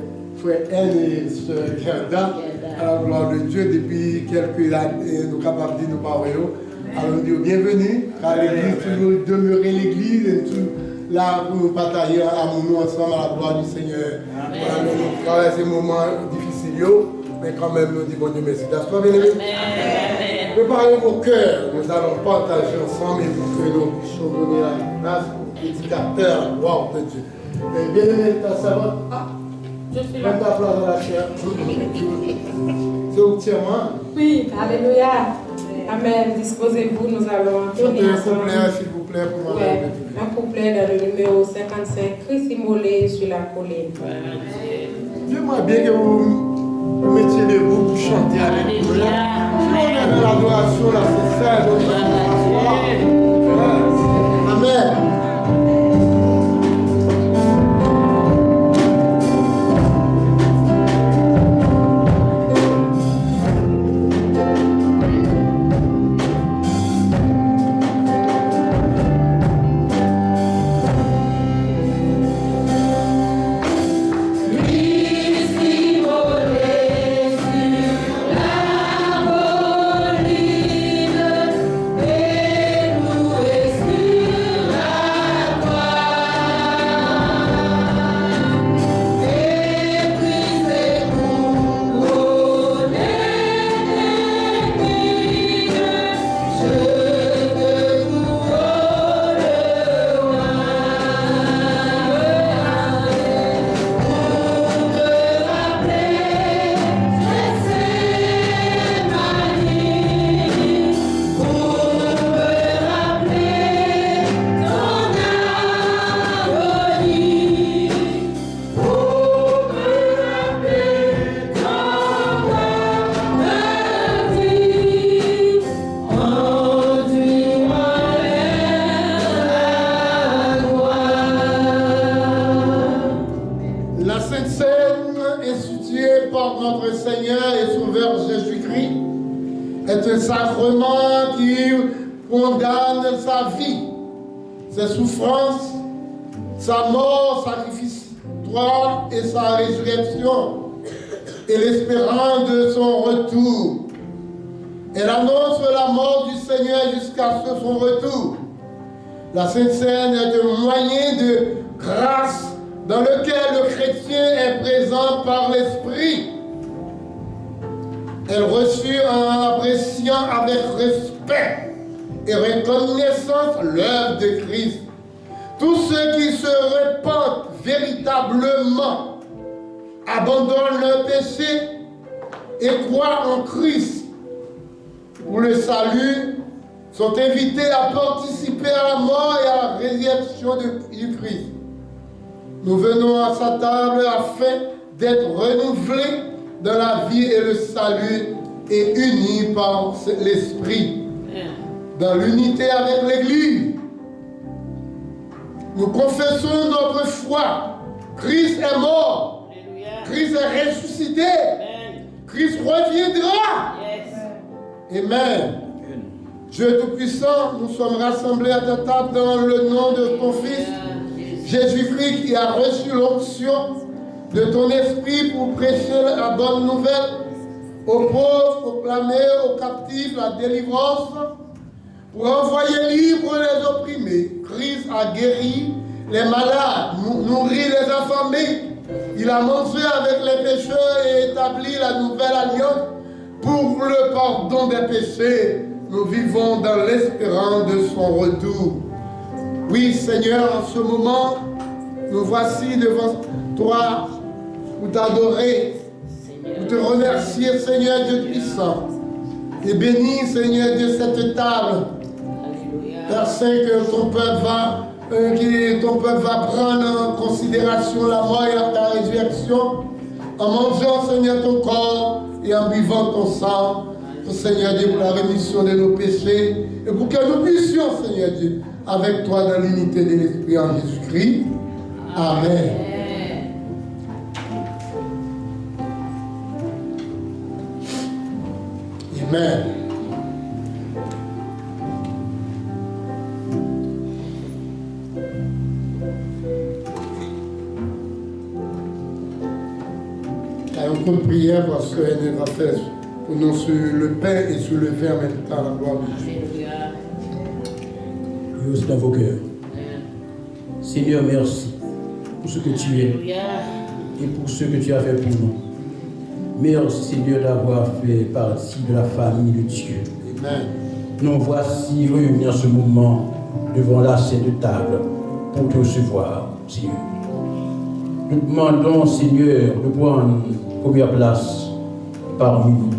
frère N et sœur Gerda, à la gloire de Dieu, depuis quelques années, nous sommes capables de dire, nous parlons. Alors nous disons bienvenue, car l'église, toujours demeurer l'église, et tout là pour nous partager nous ensemble à la gloire du Seigneur. Voilà, nous traversons ces moments difficiles, mais quand même nous disons bon Dieu merci. N'est-ce pas, bien aimé? Préparez vos cœurs, nous allons partager ensemble et pour que nous puissions donner la grâce aux prédicateurs à la gloire de Dieu. Et bien aimé, ta servante, je suis là. Prends ta place dans la chair. C'est au tiers-moi. Oui, alléluia. Amen. Disposez-vous, nous allons entonner ensemble. S'il vous plaît, pour moi. Un couplet dans le numéro 55, Christ immolé sur la colline. J'aimerais bien que vous mettiez debout pour chanter avec nous. On est dans l'adoration, là, c'est ça. Amen. Sacrement qui condamne sa vie, ses souffrances, sa mort sacrificatoire et sa résurrection, et l'espérance de son retour. Elle annonce la mort du Seigneur jusqu'à son retour. La Sainte Seine est un moyen de grâce dans lequel le chrétien est présent par l'Esprit. Elle reçut en appréciant avec respect et reconnaissance l'œuvre de Christ. Tous ceux qui se repentent véritablement, abandonnent leur péché et croient en Christ pour le salut, sont invités à participer à la mort et à la résurrection du Christ. Nous venons à sa table afin d'être renouvelés dans la vie et le salut et unis par l'Esprit, dans l'unité avec l'Église. Nous confessons notre foi. Christ est mort. Christ est ressuscité. Christ reviendra. Amen. Dieu Tout-Puissant, nous sommes rassemblés à ta table dans le nom de ton Fils, Jésus-Christ, qui a reçu l'onction de ton esprit pour prêcher la bonne nouvelle aux pauvres, proclamer aux captifs la délivrance, pour envoyer libres les opprimés. Christ a guéri les malades, nourri les affamés. Il a mangé avec les pécheurs et établi la nouvelle alliance pour le pardon des péchés. Nous vivons dans l'espérance de son retour. Oui, Seigneur, en ce moment, nous voici devant toi pour t'adorer, pour te remercier, Seigneur Dieu puissant. Et bénis, Seigneur Dieu, cette table. Père Saint, que ton peuple va prendre en considération la mort et ta résurrection, en mangeant, Seigneur, ton corps et en buvant ton sang, Seigneur Dieu, pour la rémission de nos péchés et pour que nous puissions, Seigneur Dieu, avec toi dans l'unité de l'Esprit en Jésus-Christ. Amen. Amen. Un coup de prière parce qu'elle va faire pour nous sur le pain et sur le vin en même temps, la gloire de Dieu. Et aussi dans vos cœurs. Seigneur, merci pour ce que tu es et pour ce que tu as fait pour nous. Merci, Seigneur, d'avoir fait partie de la famille de Dieu. Amen. Nous voici réunis en ce moment devant la sainte table pour te recevoir, Seigneur. Nous demandons, Seigneur, de prendre première place parmi nous.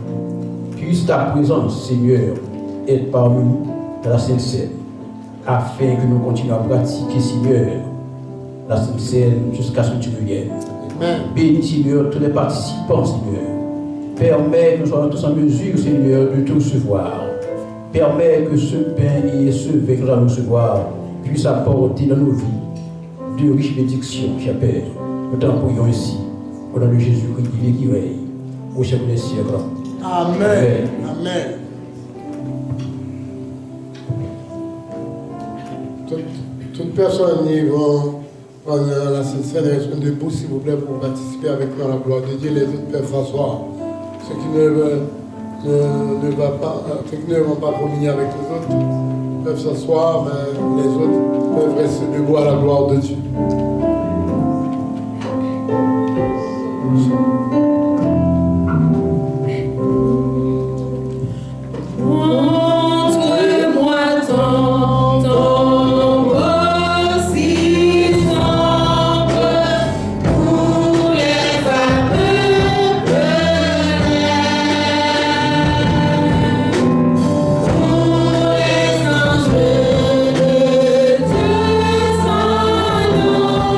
Puisse ta présence, Seigneur, être parmi nous dans la Sainte Seine, afin que nous continuions à pratiquer, Seigneur, la Sainte Seine jusqu'à ce que tu reviennes. Bénis, Seigneur, tous les participants, Seigneur. Permets que nous soyons tous en mesure, Seigneur, de te recevoir. Permets que ce pain et ce vin que nous allons recevoir puissent apporter dans nos vies de riches bénédictions, cher Père. Nous t'en prions ici, au nom de Jésus-Christ qui règne, au siècle des siècles. Amen. Amen. Toute personne qui va prendre la Sainte Seine reste debout, s'il vous plaît, pour participer avec nous à la gloire de Dieu. Les autres peuvent s'asseoir. Ceux qui ne vont pas communier avec les autres peuvent s'asseoir, mais les autres peuvent rester debout à la gloire de Dieu. Dieu, sans nom.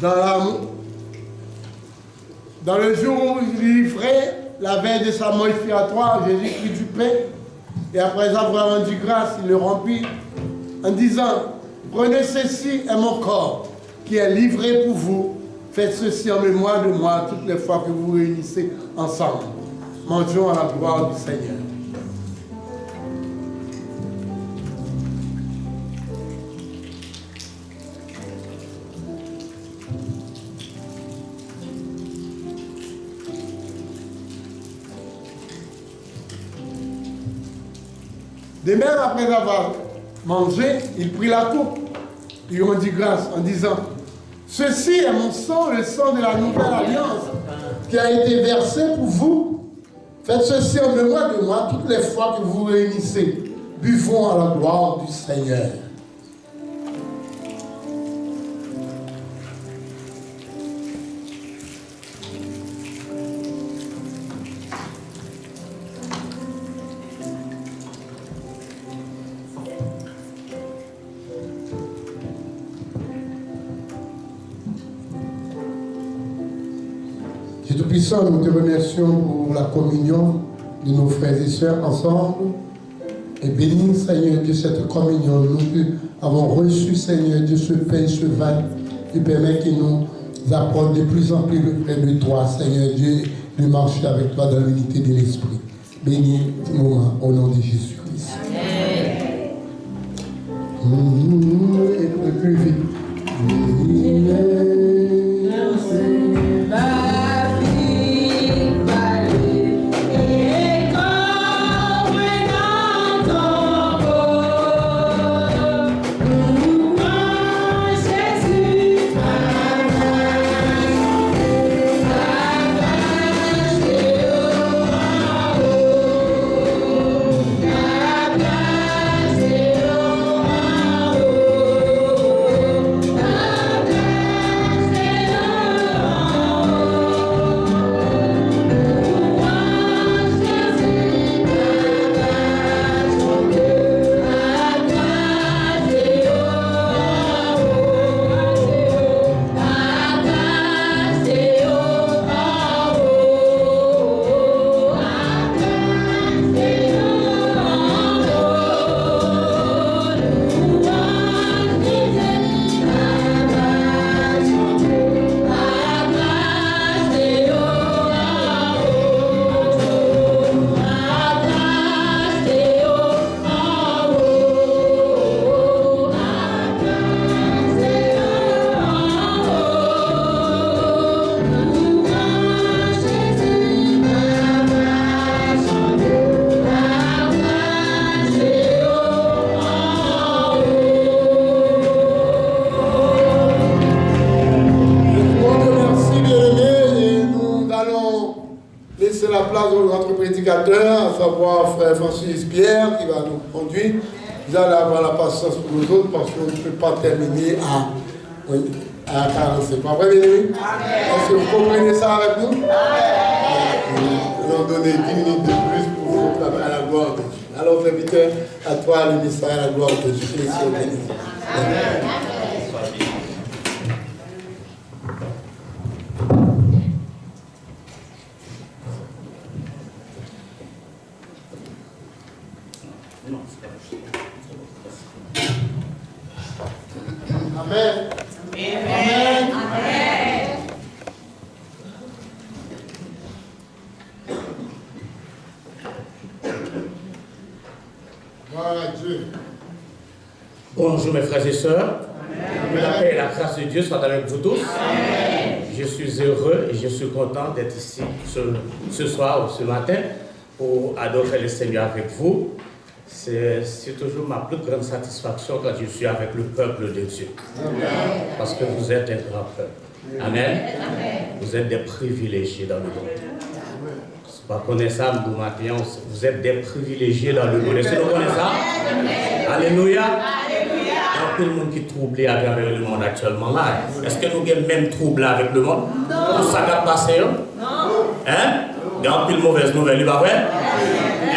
Dans le jour où il livrait, la veille de sa mort expiratoire, Jésus prit du pain et après avoir rendu grâce, il le rompit en disant, prenez ceci est mon corps qui est livré pour vous. Faites ceci en mémoire de moi toutes les fois que vous vous réunissez ensemble. Mangeons à la gloire du Seigneur. De même, après avoir mangé, il prit la coupe. Il rendit grâce en disant, ceci est mon sang, le sang de la nouvelle alliance, qui a été versé pour vous. Faites ceci en mémoire de moi toutes les fois que vous vous réunissez. Buvons à la gloire du Seigneur. Dieu Tout-Puissant, nous te remercions pour la communion de nos frères et sœurs ensemble. Et bénis, Seigneur Dieu, cette communion. Nous avons reçu, Seigneur Dieu, ce pain et ce vin qui permet qu'il nous apporte de plus en plus près de toi, Seigneur Dieu, de marcher avec toi dans l'unité de l'Esprit. Bénis-nous au nom de Jésus-Christ. Et plus vite. À savoir frère Francis Pierre qui va nous conduire. Vous allez avoir la patience pour nous autres parce qu'on ne peut pas terminer à 45. Pas vrai, Bénédicte? Est-ce que vous comprenez ça avec nous? Nous allons donner 10 minutes de plus pour vous travailler à la gloire de Dieu. Alors, serviteur, à toi le ministère à la gloire de Dieu. Que les cieux bénissent. Amen. Amen. Amen. Amen. Gloire à Dieu. Bonjour mes frères et sœurs. La paix et la grâce de Dieu soient avec vous tous. Amen. Je suis heureux et je suis content d'être ici ce soir ou ce matin pour adorer le Seigneur avec vous. C'est toujours ma plus grande satisfaction quand je suis avec le peuple de Dieu. Amen. Parce que vous êtes un grand peuple. Amen. Amen. Vous êtes des privilégiés dans le monde. Si vous connaissez ça, vous êtes des privilégiés dans le monde. Est-ce que vous connaissez ça? Alléluia. Il y a tout le monde qui est troublé à travers le monde actuellement là. Est-ce que nous avons le même trouble avec le monde? Non. Tout ça qui a passé? Non. Hein? Il y a une mauvaise nouvelle, il va vrai?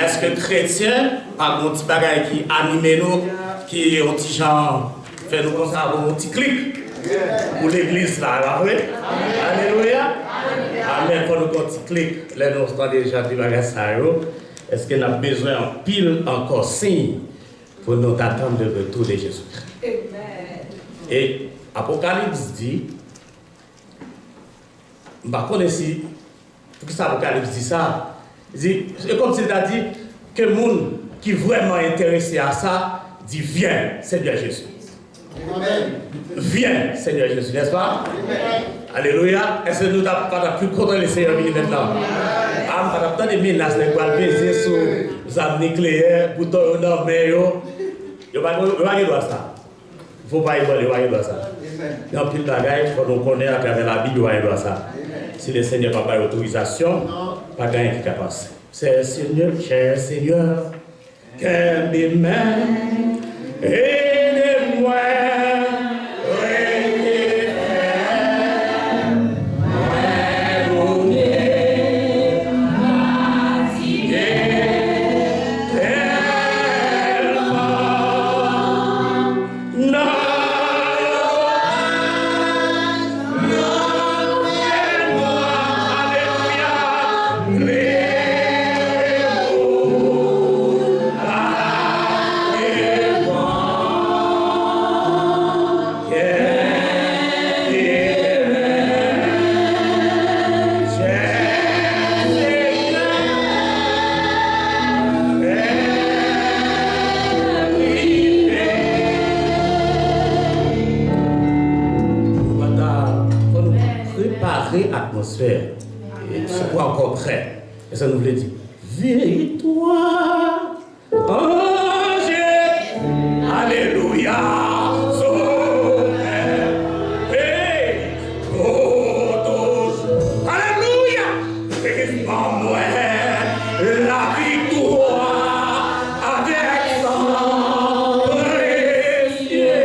Est-ce que chrétien, par un petit bagage qui anime nous, qui est un petit genre, fait nous comme ça, un petit clic? Pour l'église là, là, oui. Alléluia. Amen. Pour nous continuer, les nous sommes déjà du bagage. Est-ce qu'on a besoin en pile encore signe pour nous attendre le retour de Jésus-Christ? Et Apocalypse dit, je ne sais pas si, pour que Apocalypse dit ça, c'est comme s'il a dit que le monde qui est vraiment intéressé à ça, dit viens, Seigneur Jésus. Amen. Viens, Seigneur Jésus, n'est-ce pas? Amen. Alléluia. Est-ce que nous n'avons pas plus content le Seigneur venir maintenant? Ah, nous n'avons pas de menaces, nous avons baiser sur les armes nucléaires, bouton dans mais yo. Yo pas ça. Il faut pas y voir ça. Il y a un pile de bagages, il faut nous connaître à travers la Bible, il y ça. Si le Seigneur n'a pas d'autorisation, pas de rien qui peut passer. C'est Seigneur, cher Seigneur, que mes mains aidez-moi. Atmosphère. Et c'est quoi encore prêt? Et ça nous voulait dire, victoire, ange, alléluia, alléluia, moi la victoire avec son précieux,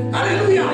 alléluia.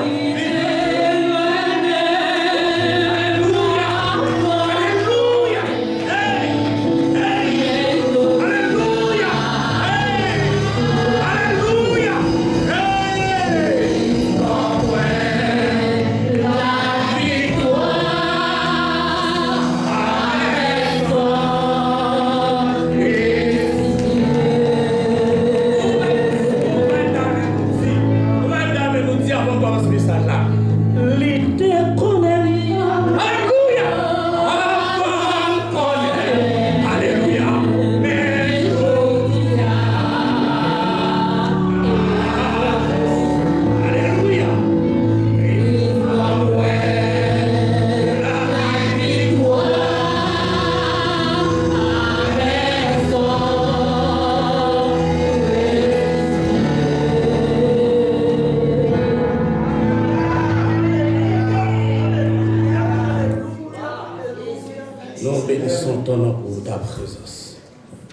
Bénissons ton nom pour ta présence.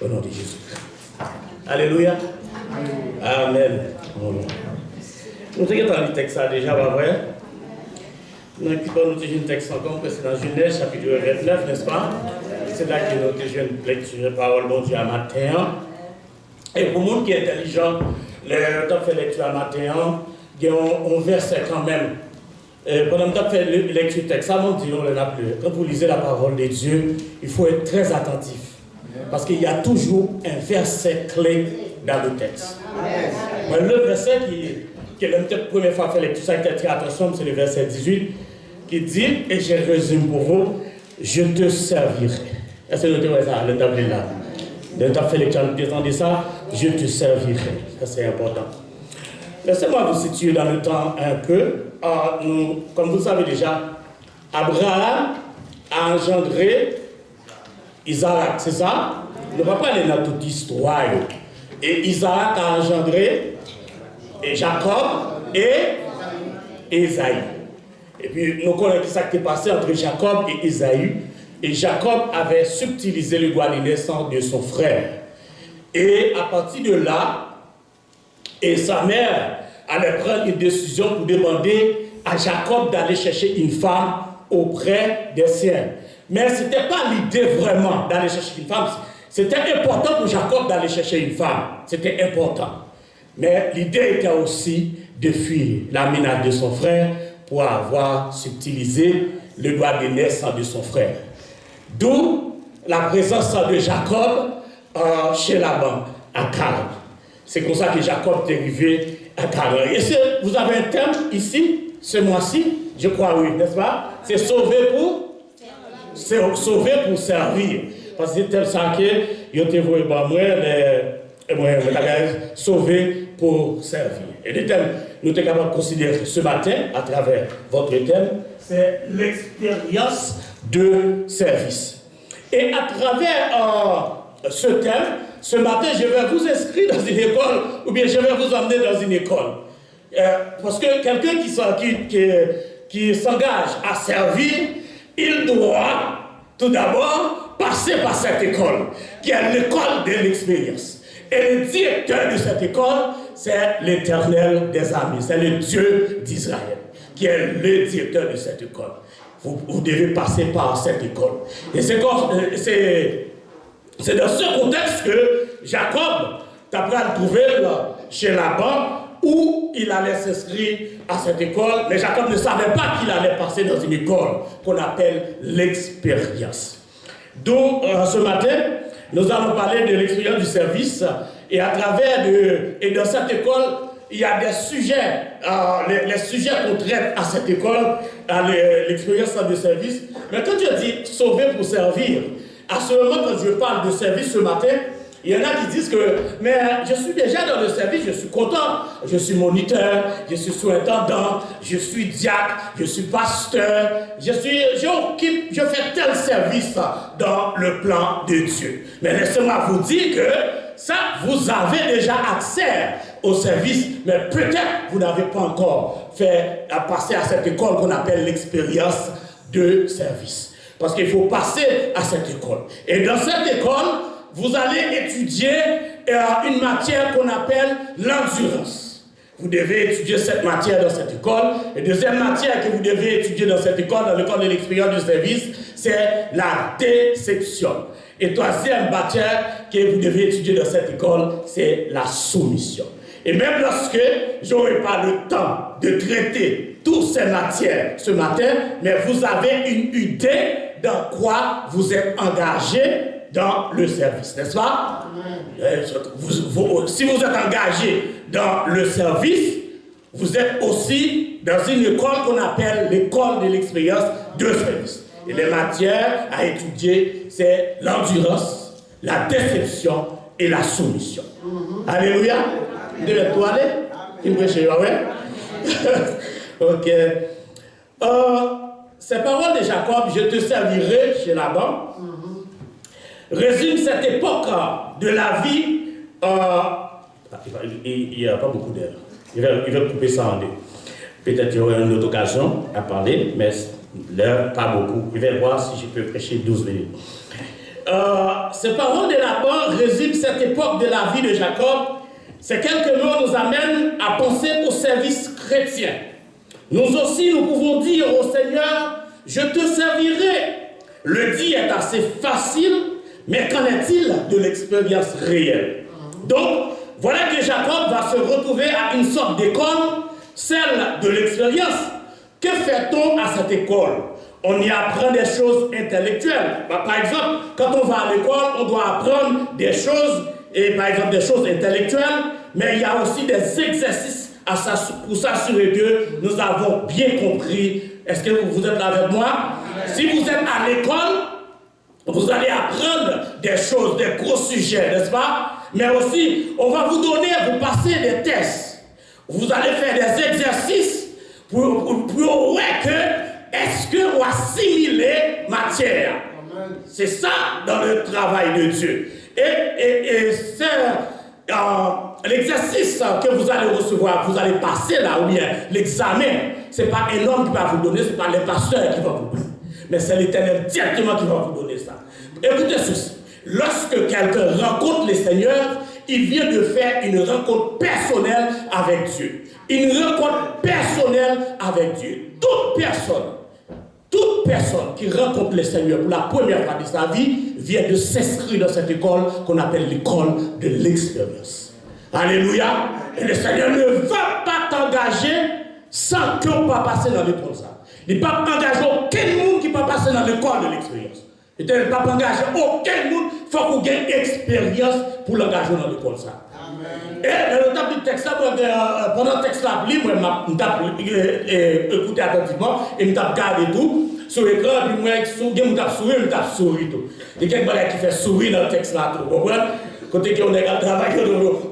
Au nom de Jésus. Alléluia. Amen. Nous avons dans le texte déjà, pas vrai? Nous avons un texte encore, c'est dans Genèse chapitre 29, n'est-ce pas? C'est là que nous avons une lecture de parole de Dieu à matin. Et pour le monde qui est intelligent, le temps fait lecture à matin, il y a un verset quand même. Pendant que tu fais lecture texte, ça m'en dit, on l'a plus. Quand vous lisez la parole de Dieu, il faut être très attentif. Parce qu'il y a toujours un verset clé dans le texte. Mais le verset qui est la première fois fait lecture, ça a été attention, c'est le verset 18, qui dit, et je résume pour vous, je te servirai. Est-ce que vous avez ça, le tableau là? Donc, tu as fait lecture, entendez ça, je te servirai. Ça, c'est important. Laissez-moi vous situer dans le temps un peu. Comme vous le savez déjà, Abraham a engendré Isaac, c'est ça? On ne va pas aller dans toute l'histoire. Et Isaac a engendré Jacob et Esaïe. Et puis nous connaissons ce qui s'est passé entre Jacob et Esaïe. Et Jacob avait subtilisé le droit de naissance de son frère. Et à partir de là, et sa mère allait prendre une décision pour demander à Jacob d'aller chercher une femme auprès des siens. Mais ce n'était pas l'idée vraiment d'aller chercher une femme. C'était important pour Jacob d'aller chercher une femme. C'était important. Mais l'idée était aussi de fuir la menace de son frère pour avoir subtilisé le droit d'aînesse de son frère. D'où la présence de Jacob chez Laban, à Canaan. C'est comme ça que Jacob est arrivé à Canaan. Et vous avez un thème ici, ce mois-ci, je crois oui, n'est-ce pas? C'est sauver pour servir. Parce que c'est tel ça que je te vois sauver pour servir. Et le thème, nous sommes capables de considérer ce matin, à travers votre thème, c'est l'expérience de service. Et à travers ce thème, ce matin, je vais vous inscrire dans une école, ou bien je vais vous emmener dans une école. Parce que quelqu'un qui s'engage à servir, il doit tout d'abord passer par cette école, qui est l'école de l'expérience. Et le directeur de cette école, c'est l'Éternel des armées, c'est le Dieu d'Israël, qui est le directeur de cette école. Vous devez passer par cette école. Et c'est dans ce contexte que Jacob t'apprend à trouver chez Laban, où il allait s'inscrire à cette école, mais Jacob ne savait pas qu'il allait passer dans une école qu'on appelle l'expérience. Donc, ce matin, nous allons parler de l'expérience du service, et à travers et dans cette école, il y a des sujets, les sujets qu'on traite à cette école, à l'expérience du service. Mais quand tu dis sauver pour servir, à ce moment, quand je parle de service ce matin, il y en a qui disent que, mais je suis déjà dans le service, je suis content, je suis moniteur, je suis surintendant, je suis diacre, je suis pasteur, je fais tel service dans le plan de Dieu. Mais laissez-moi vous dire que ça, vous avez déjà accès au service, mais peut-être vous n'avez pas encore fait passer à cette école qu'on appelle l'expérience de service. Parce qu'il faut passer à cette école. Et dans cette école, vous allez étudier une matière qu'on appelle l'endurance. Vous devez étudier cette matière dans cette école. Et deuxième matière que vous devez étudier dans cette école, dans l'école de l'expérience du service, c'est la déception. Et troisième matière que vous devez étudier dans cette école, c'est la soumission. Et même lorsque je n'aurai pas le temps de traiter toutes ces matières ce matin, mais vous avez une idée dans quoi vous êtes engagé dans le service, n'est-ce pas? Si vous êtes engagé dans le service, vous êtes aussi dans une école qu'on appelle l'école de l'expérience de service. Et les matières à étudier, c'est l'endurance, la déception et la soumission. Alléluia. Vous devez tout aller? Il me prêche, ouais? Ok. Ces paroles de Jacob, je te servirai chez Laban, résume cette époque de la vie. Il n'y a pas beaucoup d'heures. Il va couper ça en deux. Peut-être qu'il y aura une autre occasion à parler, mais l'heure, pas beaucoup. Je vais voir si je peux prêcher 12 minutes. Ces paroles de Laban résument cette époque de la vie de Jacob. Ces quelques mots nous amènent à penser au service chrétien. Nous aussi, nous pouvons dire au Seigneur, je te servirai. Le dire est assez facile, mais qu'en est-il de l'expérience réelle? Donc, voilà que Jacob va se retrouver à une sorte d'école, celle de l'expérience. Que fait-on à cette école? On y apprend des choses intellectuelles. Par exemple, quand on va à l'école, on doit apprendre des choses, et par exemple des choses intellectuelles, mais il y a aussi des exercices pour s'assurer que nous avons bien compris. Est-ce que vous êtes là avec moi? Si vous êtes à l'école, vous allez apprendre des choses, des gros sujets, n'est-ce pas? Mais aussi, on va vous donner, vous passer des tests. Vous allez faire des exercices pour voir que est-ce que vous assimilez matière. C'est ça dans le travail de Dieu. Et c'est l'exercice que vous allez recevoir, vous allez passer là, ou bien l'examen, ce n'est pas un homme qui va vous donner, ce n'est pas le pasteur qui va vous donner. Mais c'est l'Éternel directement qui va vous donner ça. Écoutez ceci. Lorsque quelqu'un rencontre le Seigneur, il vient de faire une rencontre personnelle avec Dieu. Une rencontre personnelle avec Dieu. Toute personne qui rencontre le Seigneur pour la première fois de sa vie vient de s'inscrire dans cette école qu'on appelle l'école de l'expérience. Alléluia. Et le Seigneur ne va pas t'engager sans que on pas passer dans l'école ça. Il ne peut pas engager aucun monde qui peut passer dans l'école de l'expérience. Il ne peut pas engager aucun monde, il faut qu'on ait une expérience pour l'engager dans l'école ça. Et dans le temps du texte, pendant le texte là, je écouté attentivement et je regardé tout sur l'écran, puis moi, je souris tout. Il y a quelqu'un qui fait sourire dans le texte là, vous comprenez? Quand on est travaillé,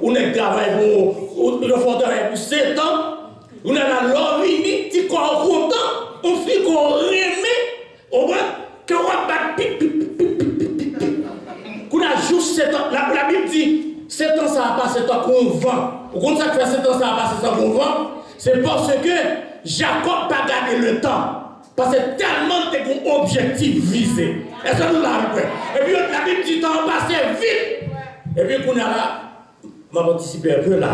on est travaillé pour 7 ans, on a la lorine, tu crois content, on fait qu'on remet, au moins, qu'on va battre, qu'on a juste 7 ans. La Bible dit, 7 ans ça va passer tant qu'on vend. Au contraire, ça fait 7 ans ça va passer tant qu'on vend. C'est parce que Jacob n'a pas gardé le temps. Parce que tellement de gros objectifs visés. Est-ce que nous l'avons fait? Et puis la Bible dit, temps passé vite. Et puis qu'on a là, on va anticiper un peu là.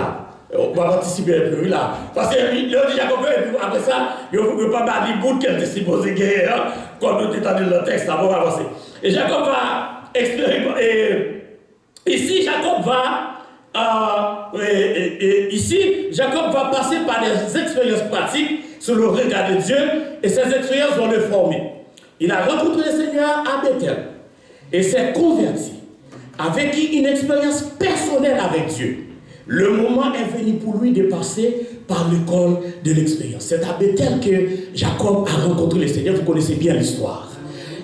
On va anticiper un peu là. Parce que le dit Jacob, après ça, il ne faut pas battre les bouts qu'elle était supposée gagner. Comme nous étions dans le texte, ça va avancer. Et Jacob va expérimenter. Ici, Jacob va passer par des expériences pratiques sur le regard de Dieu et ces expériences vont le former. Il a rencontré le Seigneur à Bethel et s'est converti avec une expérience personnelle avec Dieu. Le moment est venu pour lui de passer par l'école de l'expérience. C'est à Bethel que Jacob a rencontré le Seigneur. Vous connaissez bien l'histoire.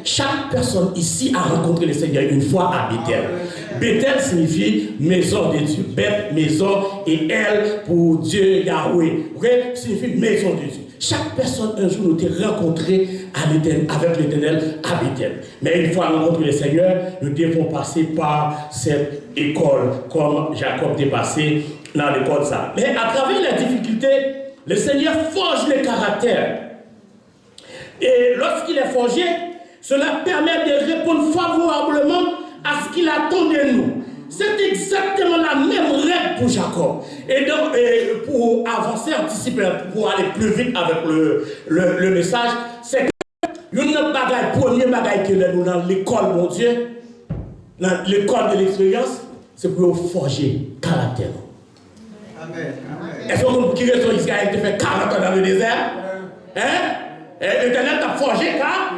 Chaque personne ici a rencontré le Seigneur une fois à Bethel. Bethel signifie maison de Dieu. Beth, maison, et elle pour Dieu, Yahweh. Okay? Signifie maison de Dieu. Chaque personne un jour nous a rencontré avec l'Éternel à Bethel. Mais une fois rencontré le Seigneur, nous devons passer par cette école, comme Jacob est passé dans l'école ça. Mais à travers les difficultés, le Seigneur forge le caractère. Et lorsqu'il est forgé, cela permet de répondre favorablement à ce qu'il attend de nous. C'est exactement la même règle pour Jacob. Et donc, pour avancer, anticiper, pour aller plus vite avec le message, c'est que le premier bagage que nous dans l'école, mon Dieu, dans l'école de l'expérience, c'est pour forger caractère. Amen. Est-ce que vous comprenez qui raison Israël te fait 40 ans dans le désert? Hein? Et l'Éternel t'a forgé car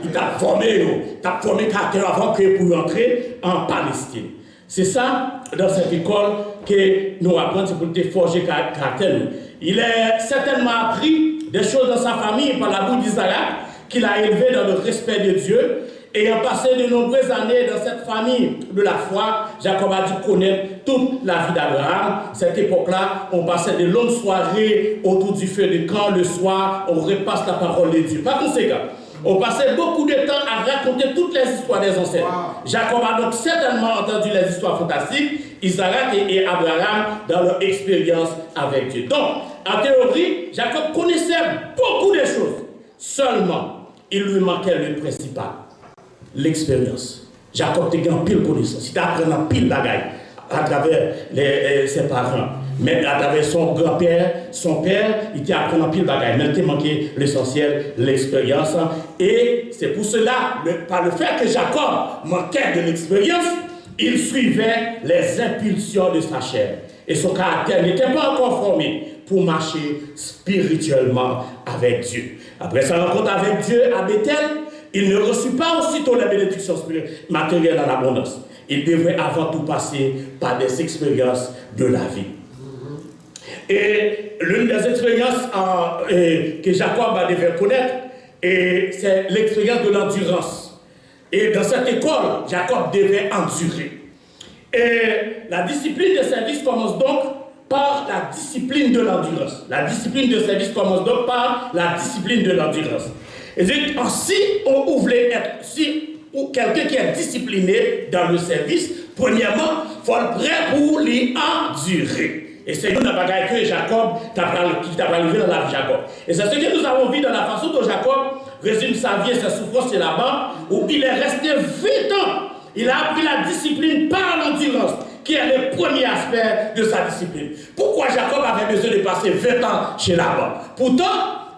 il t'a formé caractère avant que pour entrer en Palestine. C'est ça, dans cette école, que nous apprenons, c'est pour te forger caractère. Il a certainement appris des choses dans sa famille par la bouche d'Isaac, qu'il a élevé dans le respect de Dieu. Ayant passé de nombreuses années dans cette famille de la foi, Jacob a dû connaître toute la vie d'Abraham. Cette époque-là, on passait de longues soirées autour du feu de camp. Le soir, on repasse la parole de Dieu. Par conséquent, on passait beaucoup de temps à raconter toutes les histoires des ancêtres. Wow. Jacob a donc certainement entendu les histoires fantastiques, Isaac et Abraham dans leur expérience avec Dieu. Donc, en théorie, Jacob connaissait beaucoup de choses. Seulement, il lui manquait le principal, l'expérience. Jacob était en pile connaissance. Il apprenait en pile bagaille à travers ses parents. Mais à travers son grand-père, son père, il était apprenant pile bagaille. Mais il était manqué l'essentiel, l'expérience. Et c'est pour cela, par le fait que Jacob manquait de l'expérience, il suivait les impulsions de sa chair. Et son caractère n'était pas encore formé pour marcher spirituellement avec Dieu. Après sa rencontre avec Dieu à Bethel, il ne reçut pas aussitôt la bénédiction matérielle en abondance. Il devait avant tout passer par des expériences de la vie. Et l'une des expériences que Jacob devait connaître, c'est l'expérience de l'endurance. Et dans cette école, Jacob devait endurer. Et la discipline de service commence donc par la discipline de l'endurance. La discipline de service commence donc par la discipline de l'endurance. Et si on voulait être, ou quelqu'un qui est discipliné dans le service, premièrement, il faut être prêt pour l'y endurer. Et c'est une bagaille que Jacob t'a arrivé dans la vie de Jacob. Et c'est ce que nous avons vu dans la façon dont Jacob résume sa vie et sa souffrance là-bas, où il est resté 20 ans. Il a appris la discipline par l'endurance, qui est le premier aspect de sa discipline. Pourquoi Jacob avait besoin de passer 20 ans chez Laban? Pourtant,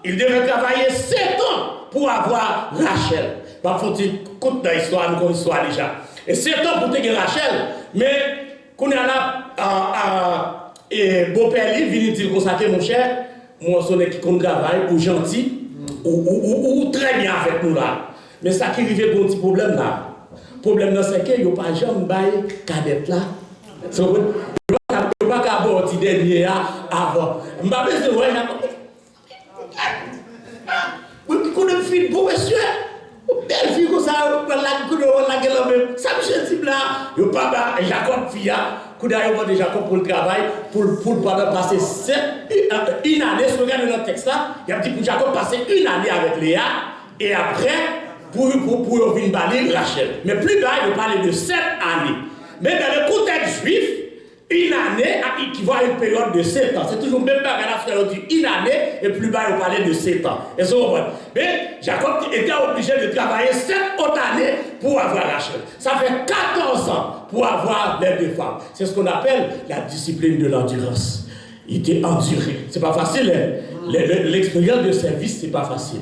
il devait travailler 7 ans pour avoir Rachel. Parfois, tu écoutes dans l'histoire, nous connaissons l'histoire déjà. Et 7 ans pour te Rachel, mais qu'on est là, et beau-père, il vient dire comme ça que mon cher, moi, je suis qui compte travail, ou gentil, ou très bien avec nous là. Mais ça qui arrive, un petit problème là. Le problème, c'est que il n'y a pas jamais bail cadette là. Il n'y a pas qu'à avoir un dernier avant. Je ne sais pas si vous voyez. Vous avez fille beau monsieur. Belle fille comme ça, ça me dit là. Il n'y a pas Jacob fille. Vous avez Jacob pour le travail, pour passer une année. Si vous regardez notre texte là, il y a dit pour Jacob passer une année avec Léa et après pour venir balayer Rachel. Mais plus bas, il parlait de 7 années. Mais dans le contexte juif, une année équivaut à une période de 7 ans. C'est toujours même pas quand on dit une année et plus bas, il parlait de 7 ans. Et ça, mais Jacob était obligé de travailler 7 autres années pour avoir Rachel. Ça fait 14 ans pour avoir les 2 femmes. C'est ce qu'on appelle la discipline de l'endurance. Il était enduré. C'est pas facile. Hein? L'expérience de service, c'est pas facile.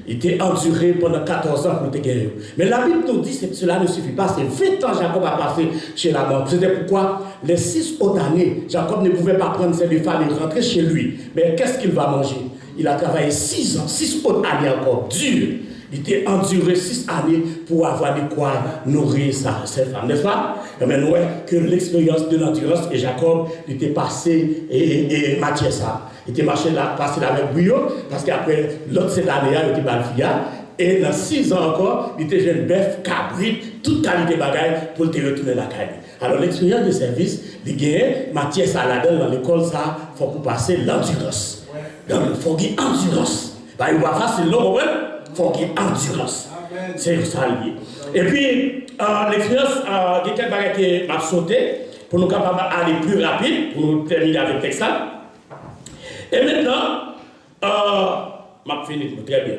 Il était enduré pendant 14 ans pour te guérir. Mais la Bible nous dit que cela ne suffit pas. C'est 20 ans Jacob a passé chez la mort. C'était pourquoi les 6 autres années, Jacob ne pouvait pas prendre ses 2 femmes et rentrer chez lui. Mais qu'est-ce qu'il va manger? Il a travaillé 6 ans, 6 autres années encore, dur. Il était enduré 6 années pour avoir de quoi nourrir ses femmes, n'est-ce pas? Mais nous voyons que l'expérience de l'endurance, et Jacob était passé et Mathieu ça. Il était passé là avec brio, parce qu'après l'autre cette année, il était balfia. Et dans 6 ans encore, il était jeune bœuf, cabrit, toute qualité de bagaille pour te retourner la caille. Alors l'expérience de service, il gagne, Mathieu ça là-dedans, dans l'école, ça, il faut pour passer l'endurance. Donc il faut qu'il y ait endurance. Il n'est pas facile, non, il faut qu'il y ait endurance. C'est ça lié. Et puis, l'expérience, il y a quelques bagages qui m'a sauté pour nous capables d'aller plus rapide, pour nous terminer avec le texte. Et maintenant, m'a fini, très bien.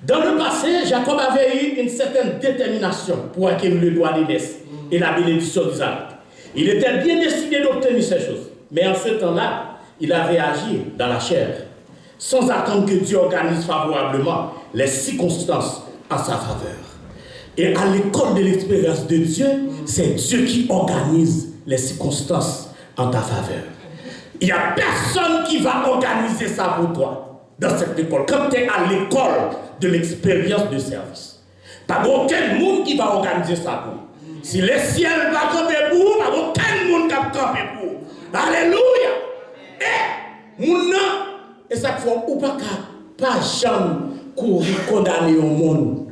Dans le passé, Jacob avait eu une certaine détermination pour acquérir le droit d'aînesse et la bénédiction d'Isaac. Il était bien décidé d'obtenir ces choses. Mais en ce temps-là, il avait agi dans la chair, sans attendre que Dieu organise favorablement les circonstances en sa faveur. Et à l'école de l'expérience de Dieu, c'est Dieu qui organise les circonstances en ta faveur. Il n'y a personne qui va organiser ça pour toi dans cette école. Quand tu es à l'école de l'expérience de service, pas aucun monde qui va organiser ça pour vous. Si le ciel va camper pour vous, pas aucun monde qui va camper pour vous. Alléluia! Et ça fait ou pas jamais courir condamner au monde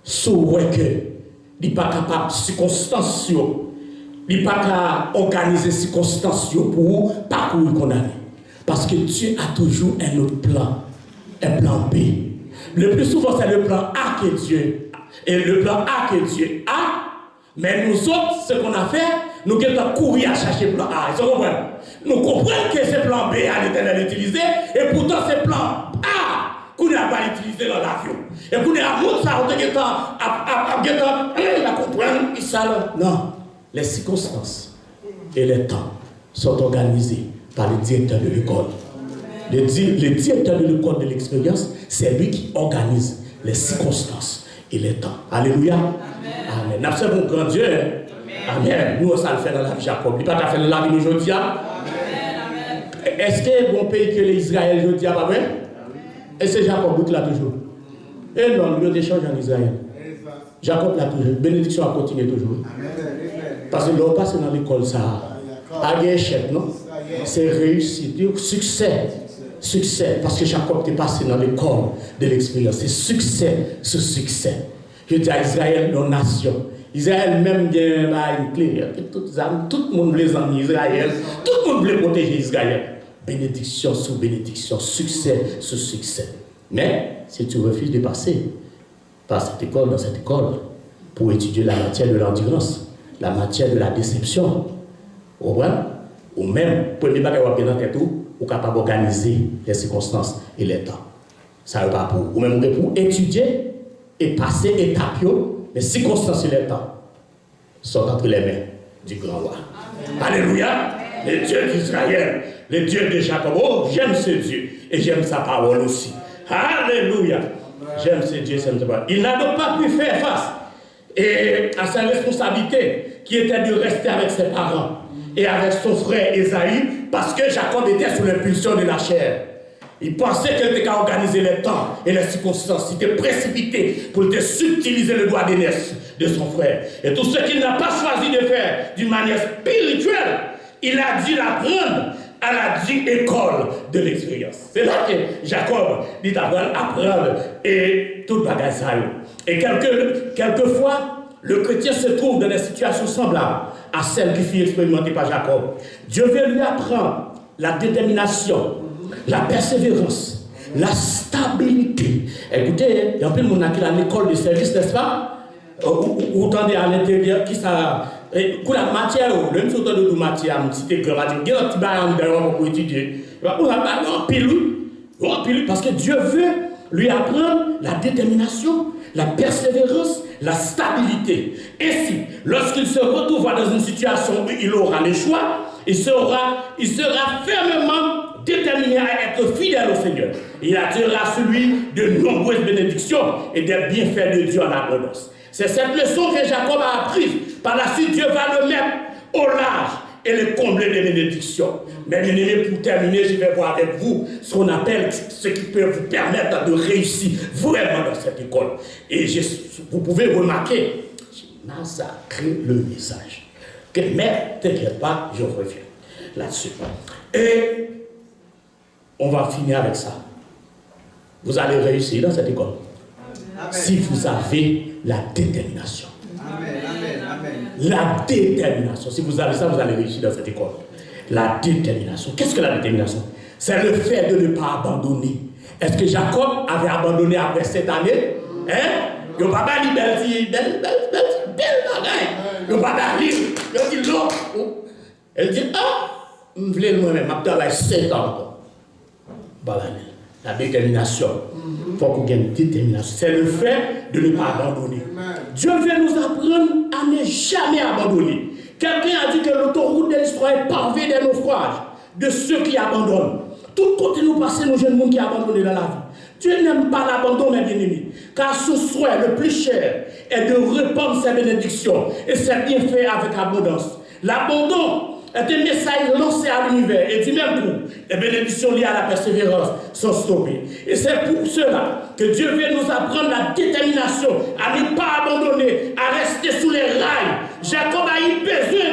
sous que il n'est pas capable de circonstances, il n'est pas capable d'organiser circonstances pour pas courir condamner. Parce que Dieu a toujours un autre plan, un plan B. Le plus souvent, c'est le plan A que Dieu a. Et le plan A que Dieu a, mais nous autres, ce qu'on a fait, nous devons courir à chercher le plan A. Nous comprenons que ce plan B a l'Éternel utilisé, et pourtant ce plan A, qu'on n'a pas utilisé dans l'avion. Et qu'on a montré ça, on a compris, non, les circonstances et les temps sont organisés par le directeur de l'école. Le directeur de l'école de l'expérience, c'est lui qui organise les circonstances et les temps. Alléluia. Amen. Nous avons un grand Dieu. Amen. Nous, ça le fait dans la vie Jacob. Il n'est pas fait dans la vie aujourd'hui. Est-ce que bon pays que l'Israël aujourd'hui pas vrai? Et c'est Jacob qui l'a toujours. Et non, il y a des changes en Israël. Jacob l'a toujours. Bénédiction a continué toujours. Parce que l'on passe dans l'école, ça a un échec, non? C'est réussite, succès. Succès. Parce que Jacob est passé dans l'école de l'expérience. C'est succès, ce succès. Je dis à Israël, nos nations. Israël même a une clé. Tout le monde les amis Israël. Tout le monde veut protéger Israël. Bénédiction sur bénédiction, succès sur succès. Mais si tu refuses de passer par cette école, dans cette école, pour étudier la matière de l'endurance, la matière de la déception, ou même, premier bagage dans tête ou capable d'organiser les circonstances et les temps. Ça ne va pas pour. Ou même pour étudier et passer étape, les circonstances et les temps sont entre les mains du grand roi. Alléluia! Le Dieu d'Israël, le Dieu de Jacob. Oh, j'aime ce Dieu et j'aime sa parole aussi. Alléluia! J'aime ce Dieu, j'aime sa parole. Il n'a donc pas pu faire face à sa responsabilité qui était de rester avec ses parents et avec son frère Ésaü, parce que Jacob était sous l'impulsion de la chair. Il pensait qu'il était qu'à organiser les temps et les circonstances. Il était précipité pour subtiliser le doigt d'aînesse de son frère. Et tout ce qu'il n'a pas choisi de faire d'une manière spirituelle, il a dû l'apprendre à la dite école de l'expérience. C'est là que Jacob dit apprendre et tout le bagage ça. Et quelquefois, le chrétien se trouve dans des situations semblables à celles qui furent expérimentées par Jacob. Dieu veut lui apprendre la détermination, la persévérance, la stabilité. Écoutez, il y a un peu de monde qui est à l'école de service, n'est-ce pas? Vous entendez à l'intérieur qui ça. Pour la matière, le même chose de matière, si tu es grand, il y a un petit bail pour étudier. On va pas en pile, parce que Dieu veut lui apprendre la détermination, la persévérance, la stabilité. Ainsi, lorsqu'il se retrouvera dans une situation où il aura le choix, il sera fermement déterminé à être fidèle au Seigneur. Il attirera celui de nombreuses bénédictions et des bienfaits de Dieu en abondance. C'est cette leçon que Jacob a apprise. Par la suite, Dieu va le mettre au large et le combler de bénédictions. Mais bien aimé, pour terminer, je vais voir avec vous ce qu'on appelle ce qui peut vous permettre de réussir vraiment dans cette école. Et vous pouvez remarquer, j'ai massacré le message. Mais t'inquiète pas, je reviens là-dessus. Et on va finir avec ça. Vous allez réussir dans cette école. Amen. Si vous avez la détermination. Amen, amen, amen. La détermination. Si vous avez ça, vous allez réussir dans cette école. La détermination. Qu'est-ce que la détermination? C'est le fait de ne pas abandonner. Est-ce que Jacob avait abandonné après cette année? Hein? Il n'y a pas de belle bagaille. Il n'y a pas d'aller. Il dit non. Elle dit, je voulais moi-même, je travaille 7 ans. La détermination. Il faut qu'on ait une détermination. C'est le fait de ne pas abandonner. Dieu veut nous apprendre à ne jamais abandonner. Quelqu'un a dit que l'autoroute de l'histoire est pavée des naufrages, de ceux qui abandonnent. Tout côté nous passons, nos jeunes gens qui abandonnent dans la vie. Dieu n'aime pas l'abandon, mes bien-aimés, car son souhait le plus cher est de répandre ses bénédictions et ses bienfaits avec abondance. L'abandon est un message lancé à l'univers et du même coup, les bénédictions liées à la persévérance sont stoppées. Et c'est pour cela que Dieu veut nous apprendre la détermination à ne pas abandonner, à rester sous les rails. Jacob a eu besoin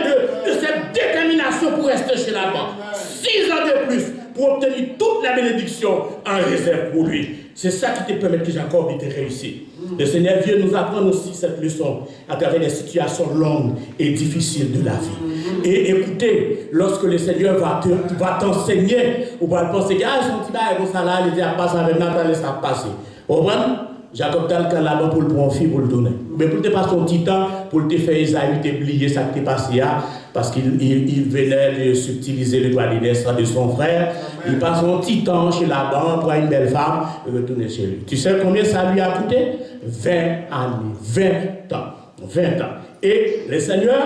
de cette détermination pour rester chez Laban. 6 ans de plus pour obtenir toutes les bénédictions en réserve pour lui. C'est ça qui te permet que Jacob ait réussi. Le Seigneur vient nous apprendre aussi cette leçon à travers des situations longues et difficiles de la vie. Et écoutez, lorsque le Seigneur va t'enseigner, ou va penser que son petit bail, ça là, il dit à passer avec Nathan, laisse ça passer. Vous comprenez? Jacob t'a le là-bas pour le prendre fille pour le donner. Mais pour te passer son petit temps, pour te faire Isaïe, t'oublier ça qui t'est passé là, parce qu'il venait de subtiliser le doigt d'aînesse de son frère. Il passe son petit temps chez Laban, prend une belle femme et retourne chez lui. Tu sais combien ça lui a coûté? 20 années, 20 ans. 20 ans. Et le Seigneur,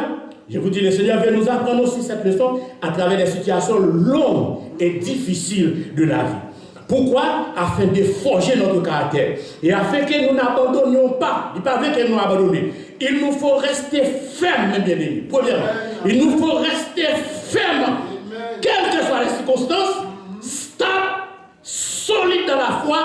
je vous dis, le Seigneur veut nous apprendre aussi cette leçon à travers des situations longues et difficiles de la vie. Pourquoi? Afin de forger notre caractère. Et afin que nous n'abandonnions pas. Il ne pas que nous abandonner. Il nous faut rester fermes, mes bien-aimés. Premièrement, il nous faut rester fermes, quelles que soient les circonstances, stable, solide dans la foi,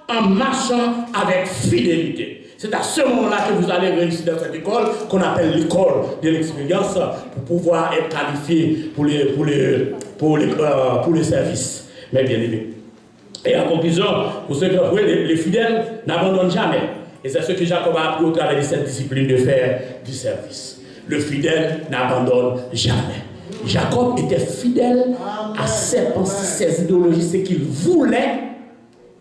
en marchant avec fidélité. C'est à ce moment-là que vous allez réussir dans cette école qu'on appelle l'école de l'expérience pour pouvoir être qualifié pour les services, mes bien-aimés. Et en conclusion, pour ceux qui ont joué, les fidèles n'abandonnent jamais. Et c'est ce que Jacob a appris au travers de cette discipline de faire du service. Le fidèle n'abandonne jamais. Jacob était fidèle à ses pensées, ses idéologies, ce qu'il voulait.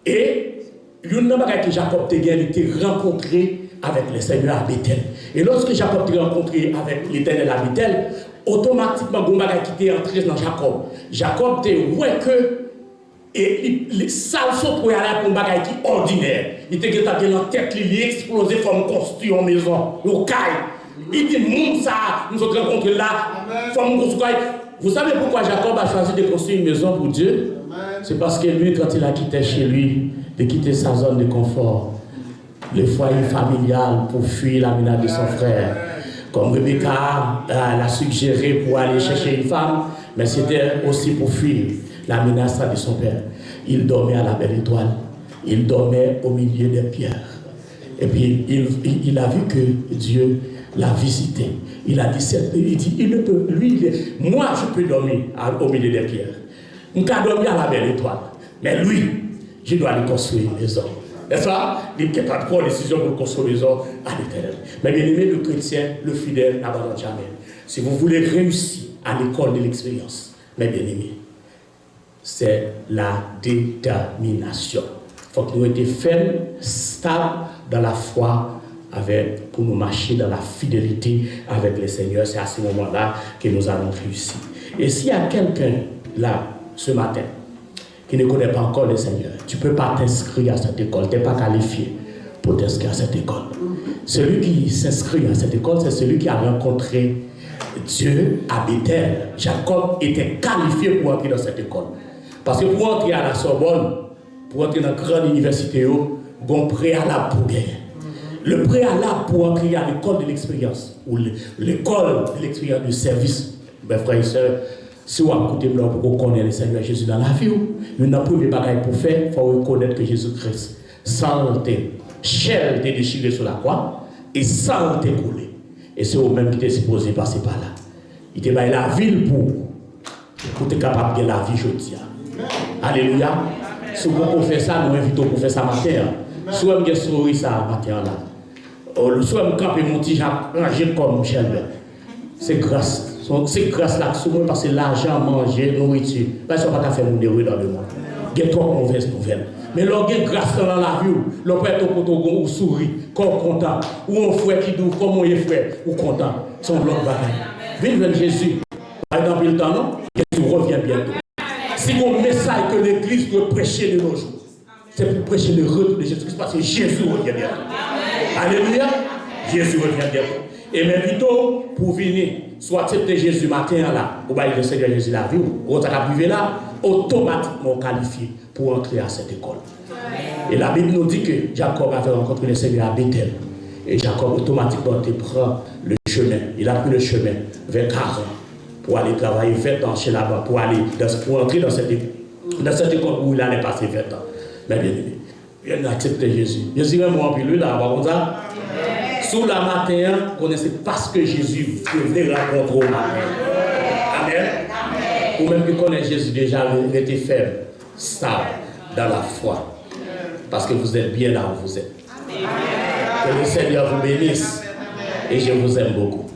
Et l'une des choses que Jacob était rencontré avec le Seigneur à Bethel. Et lorsque Jacob était rencontré avec l'Éternel à Bethel, automatiquement, Gombaga qui était entré dans Jacob. Jacob était ouais que et les salsos pour aller pour un bagage qui ordinaire. Il était dans la tête, il est explosé comme construit en maison, au caille. Il dit, moun ça, nous sommes rencontrés là, comme construire. Vous savez pourquoi Jacob a choisi de construire une maison pour Dieu? C'est parce que lui, quand il a quitté chez lui, de quitter sa zone de confort, le foyer familial pour fuir la menace de son frère, Comme Rebecca l'a suggéré pour aller chercher une femme, mais c'était aussi pour fuir la menace de son père. Il dormait à la belle étoile. Il dormait au milieu des pierres. Et puis il a vu que Dieu l'a visité. Il a dit, il ne peut, moi je peux dormir au milieu des pierres. Je peux dormir à la belle étoile. Mais lui, je dois lui construire une maison. N'est-ce pas? Il n'est pas de prendre décision pour construire une maison à l'éternel. Mais bien aimé, le chrétien, le fidèle, n'abandonne jamais. Si vous voulez réussir à l'école de l'expérience, mais bien aimé, c'est la détermination. Il faut que nous soyons fermes, stables dans la foi, pour nous marcher dans la fidélité avec le Seigneur. C'est à ce moment-là que nous allons réussir. Et s'il y a quelqu'un là, ce matin, qui ne connaît pas encore le Seigneur, tu ne peux pas t'inscrire à cette école. Tu n'es pas qualifié pour t'inscrire à cette école. Celui qui s'inscrit à cette école, c'est celui qui a rencontré Dieu à Bethel. Jacob était qualifié pour entrer dans cette école. Parce que pour entrer à la Sorbonne, pour entrer dans la grande université, bon préalable pour gagner. Le préalable pour entrer à l'école de l'expérience, ou l'école de l'expérience du service, mes frères et sœurs, si vous écoutez pour connaître le Seigneur Jésus dans la vie, nous n'avons pas de bagaille pour faire, il faut reconnaître que Jésus-Christ, sans te chair te déchirer sur la croix, et sans te couler. Et c'est vous-même qui t'es supposé passer par là. Il t'a mis la ville pour être capable de la vie aujourd'hui. Alléluia. Si vous pouvez faire ça, nous invitons pour faire ça matin. Si vous avez souri ça matin là. Si vous avez campé mon petit rangé comme Michel. C'est grâce. C'est grâce là que moi parce que l'argent, manger, nourriture, parce qu'on ne va pas faire mon heureux dans le monde. Il y a trop de mauvaises nouvelles. Mais lorsqu'il y a grâce dans la vie, l'on peut être au côté ou sourire, comme content, ou un frère qui dit, comme on est frère, ou content. Son l'autre bagaille. Vive Jésus. Par exemple, le temps, non? Jésus revient bientôt. Si mon message que l'Église doit prêcher de nos jours, c'est pour prêcher le retour de Jésus-Christ, parce que Jésus revient bientôt. Alléluia. Jésus revient bientôt. Et même plutôt, pour venir, soit accepter Jésus matin là, ou bien le Seigneur Jésus la vie, ou on arrivé là, automatiquement qualifié pour entrer à cette école. Et la Bible nous dit que Jacob avait rencontré le Seigneur à Bethel. Et Jacob automatiquement prend le chemin. Il a pris le chemin vers Caron pour aller travailler 20 ans chez là-bas, pour entrer dans cette école où il allait passer 20 ans. Mais bien aimé, il a accepté Jésus. Jésus est mort puis lui là, comme ça. Sous la matin, connaissez parce que Jésus venait rencontrer au matin. Amen. Ou même qui connaît Jésus déjà, il était ferme, stable dans la foi. Parce que vous êtes bien là où vous êtes. Que le Seigneur vous bénisse. Et je vous aime beaucoup.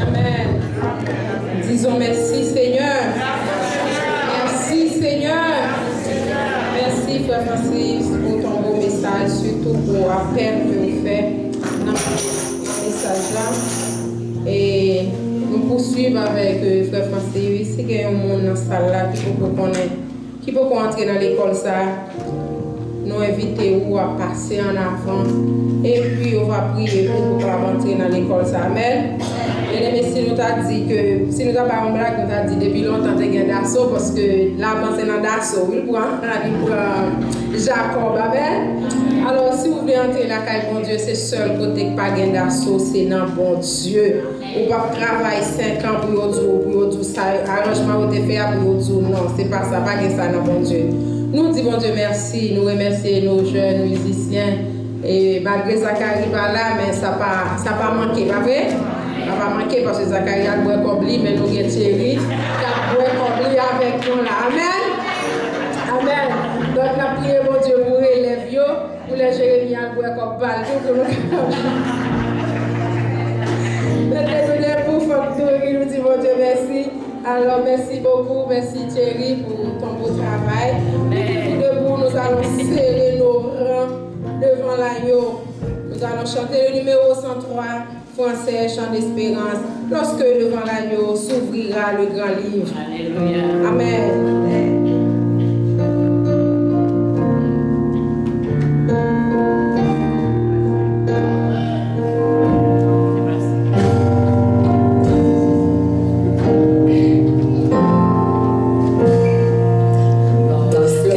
Amen. Disons merci Seigneur. Merci Seigneur. Merci Frère Francis pour ton beau message, surtout pour l'appel que vous faites dans ce message-là. Et nous poursuivons avec Frère Francis. Si il y a un monde dans cette salle-là qui peut entrer dans l'école, ça, nous invitons à passer en avant. Et puis, on va prier pour entrer dans l'école, ça. Amen. Et si nous avons dit que, si nous n'avons pas un blague, nous avons dit depuis longtemps que nous avons d'assaut, parce que là, c'est dans d'assaut. Il prend Jacob. Amen. Alors, si vous voulez entrer dans la caille, bon Dieu, c'est seul côté que pas de d'assaut, c'est dans bon Dieu. On va travailler 5 ans pour dire ça, arrangement fait pour dire non, c'est pas ça, pas que ça dans bon Dieu. Nous disons bon Dieu merci, nous remercions nos jeunes musiciens. Et malgré Zacharie pas là, mais ça pas manqué, pas vrai? Ça pas manqué parce que Zacharie a boire comme lui, mais nous avons Thierry qui a boire comme lui avec nous là. Amen. Amen. Donc la prière mon Dieu pour élèves, pour les Jérémie à boire comme balle. Nous disons bon Dieu merci. Alors merci beaucoup, merci Thierry pour ton beau travail. Tout debout, nous allons serrer nos rangs devant l'agneau. Nous allons chanter le numéro 103, français, chant d'espérance. Lorsque devant l'agneau s'ouvrira le grand livre. Alléluia. Amen. Lorsque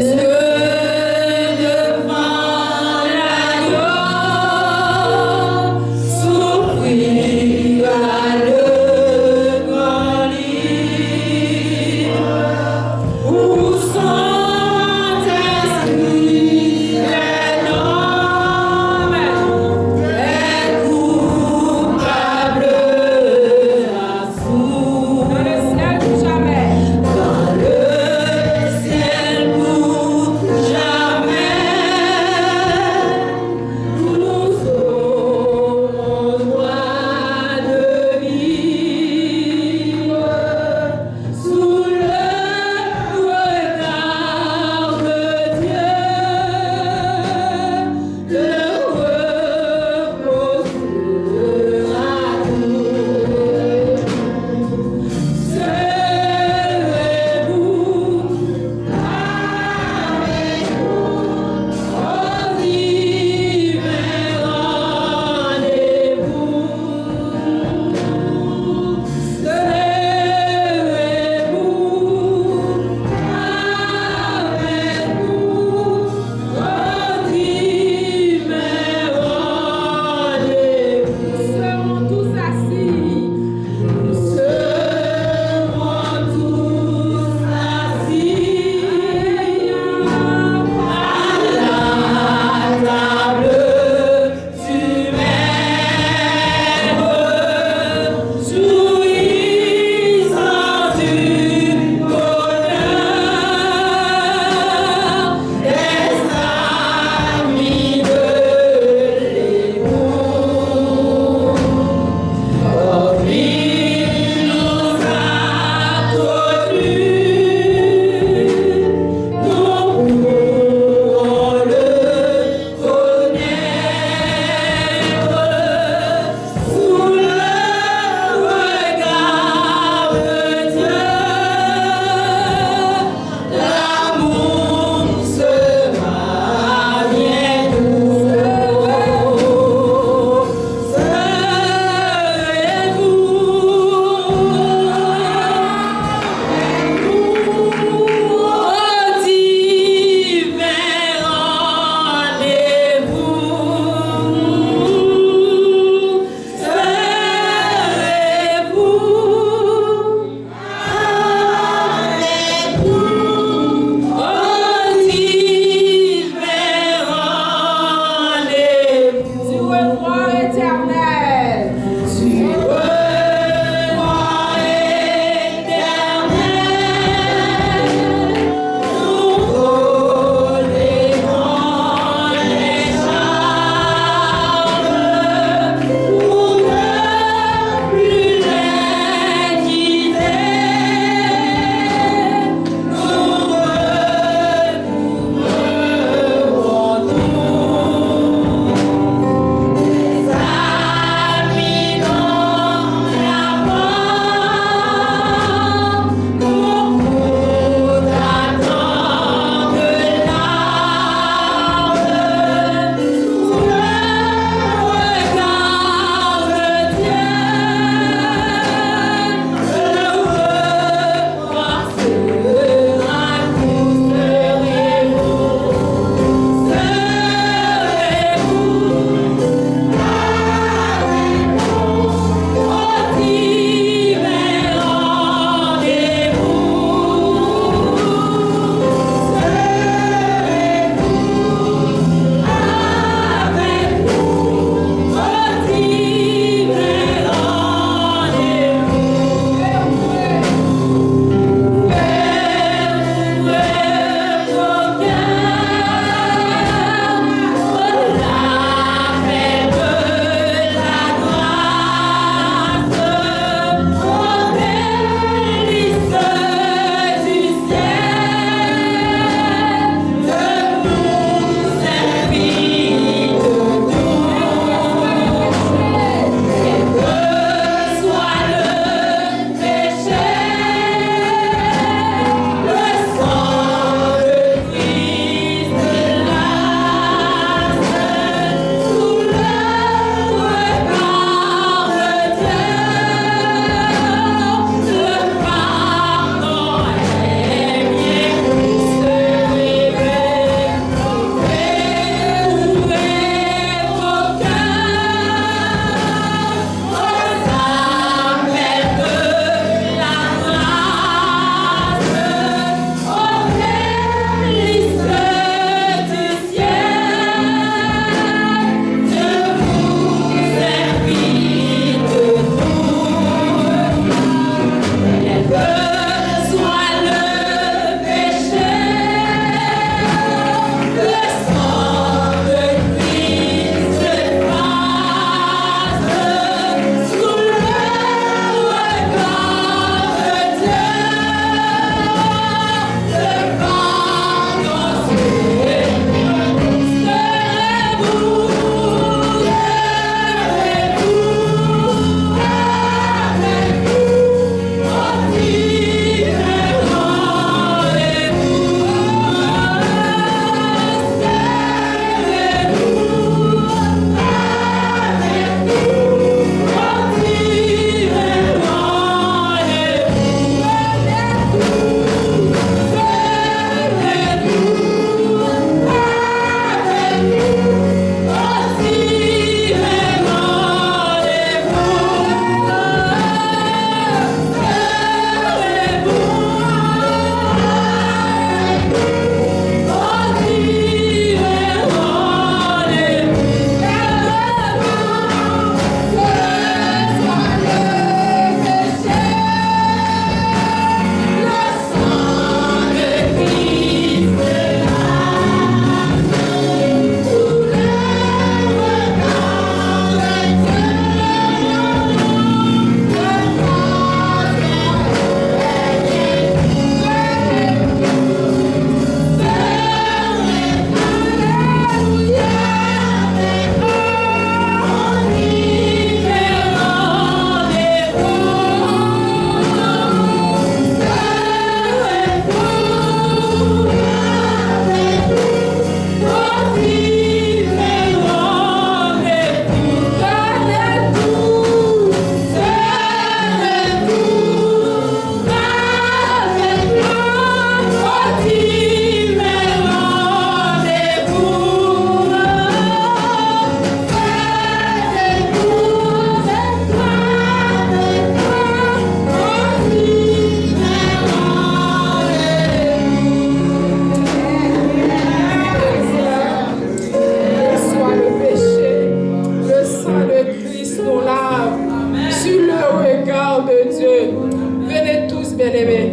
bien-aimés,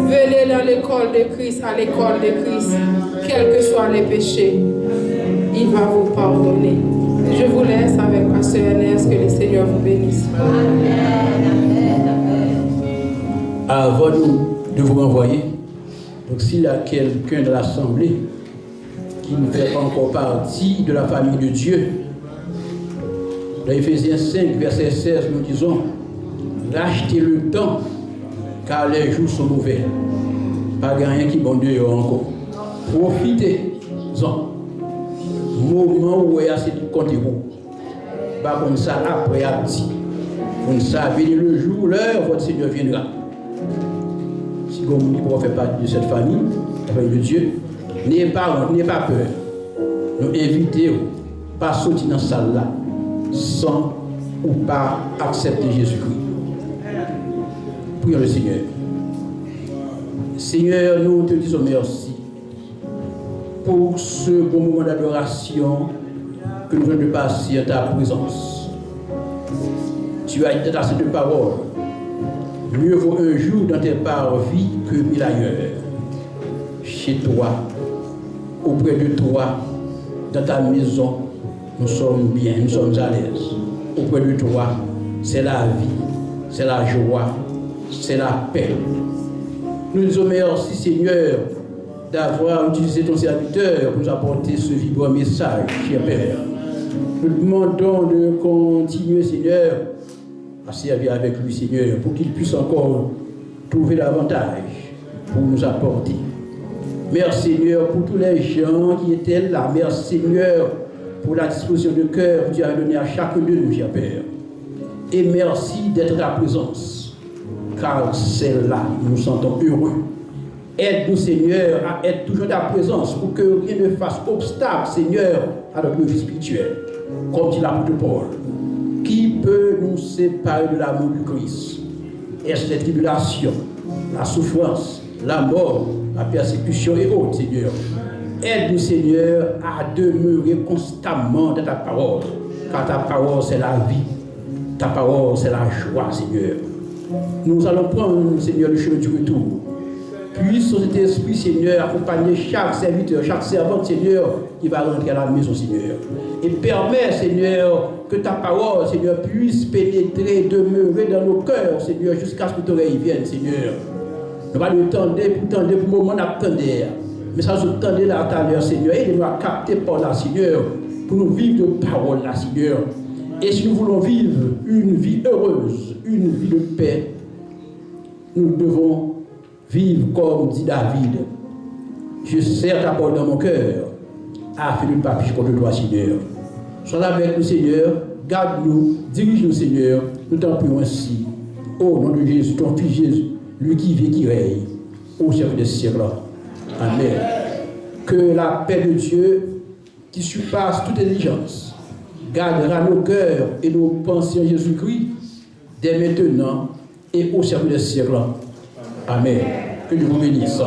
venez dans l'école de Christ, à l'école de Christ, quels que soient les péchés, il va vous pardonner. Je vous laisse avec Pasteur Ernest, que le Seigneur vous bénisse. Avant de vous renvoyer, donc s'il y a quelqu'un de l'Assemblée qui ne fait pas encore partie de la famille de Dieu, dans Éphésiens 5, verset 16, nous disons, rachetez le temps, car les jours sont mauvais. Pas rien qui bon Dieu encore. Profitez-en. Moment où il y a assez de compte vous. Pas comme ça après à petit. Vous ne savez le jour, l'heure, votre Seigneur viendra. Si vous ne faites partie de cette famille, la famille de Dieu, n'ayez pas honte, n'ayez pas peur. Nous invitons, pas sortir dans cette salle là, sans ou pas accepter Jésus-Christ. Prions le Seigneur. Seigneur, nous te disons merci pour ce bon moment d'adoration que nous venons de passer à ta présence. Tu as dit dans cette parole, mieux vaut un jour dans tes parvis que 1000 ailleurs. Chez toi, auprès de toi, dans ta maison, nous sommes bien, nous sommes à l'aise. Auprès de toi, c'est la vie, c'est la joie, c'est la paix. Nous disons merci Seigneur d'avoir utilisé ton serviteur pour nous apporter ce vibrant message, cher Père. Nous demandons de continuer Seigneur à servir avec lui Seigneur pour qu'il puisse encore trouver davantage pour nous apporter. Merci Seigneur pour tous les gens qui étaient là. Merci Seigneur pour la disposition de cœur que tu as donnée à chacun de nous, cher Père. Et merci d'être à ta présence, car c'est là que nous nous sentons heureux. Aide-nous, Seigneur, à être toujours à ta présence pour que rien ne fasse obstacle, Seigneur, à notre vie spirituelle. Comme dit l'apôtre Paul, qui peut nous séparer de l'amour du Christ? Est-ce les tribulations, la souffrance, la mort, la persécution et autres, Seigneur? Aide-nous, Seigneur, à demeurer constamment dans ta parole, car ta parole, c'est la vie. Ta parole, c'est la joie, Seigneur. Nous allons prendre, Seigneur, le chemin du retour. Puisse cet esprit, Seigneur, accompagner chaque serviteur, chaque servante, Seigneur, qui va rentrer à la maison, Seigneur. Et permets, Seigneur, que ta parole, Seigneur, puisse pénétrer, demeurer dans nos cœurs, Seigneur, jusqu'à ce que ton règne vienne, Seigneur. Nous allons attendre pour le moment d'attendre. Mais ça, nous attendons là tout à l'heure, Seigneur. Et nous allons capter par là, Seigneur, pour nous vivre de parole là, Seigneur. Et si nous voulons vivre une vie heureuse, une vie de paix, nous devons vivre comme dit David. Je serre ta parole dans mon cœur, afin de ne pas pécher contre toi, Seigneur. Sois avec nous, Seigneur, garde-nous, dirige-nous, Seigneur. Nous t'en prions ainsi. Au nom de Jésus, ton Fils Jésus, lui qui vit, qui règne, au siècle des siècles. Amen. Que la paix de Dieu, qui surpasse toute intelligence, gardera nos cœurs et nos pensées en Jésus-Christ, dès maintenant et au siècle des siècles. Amen. Que Dieu vous bénisse.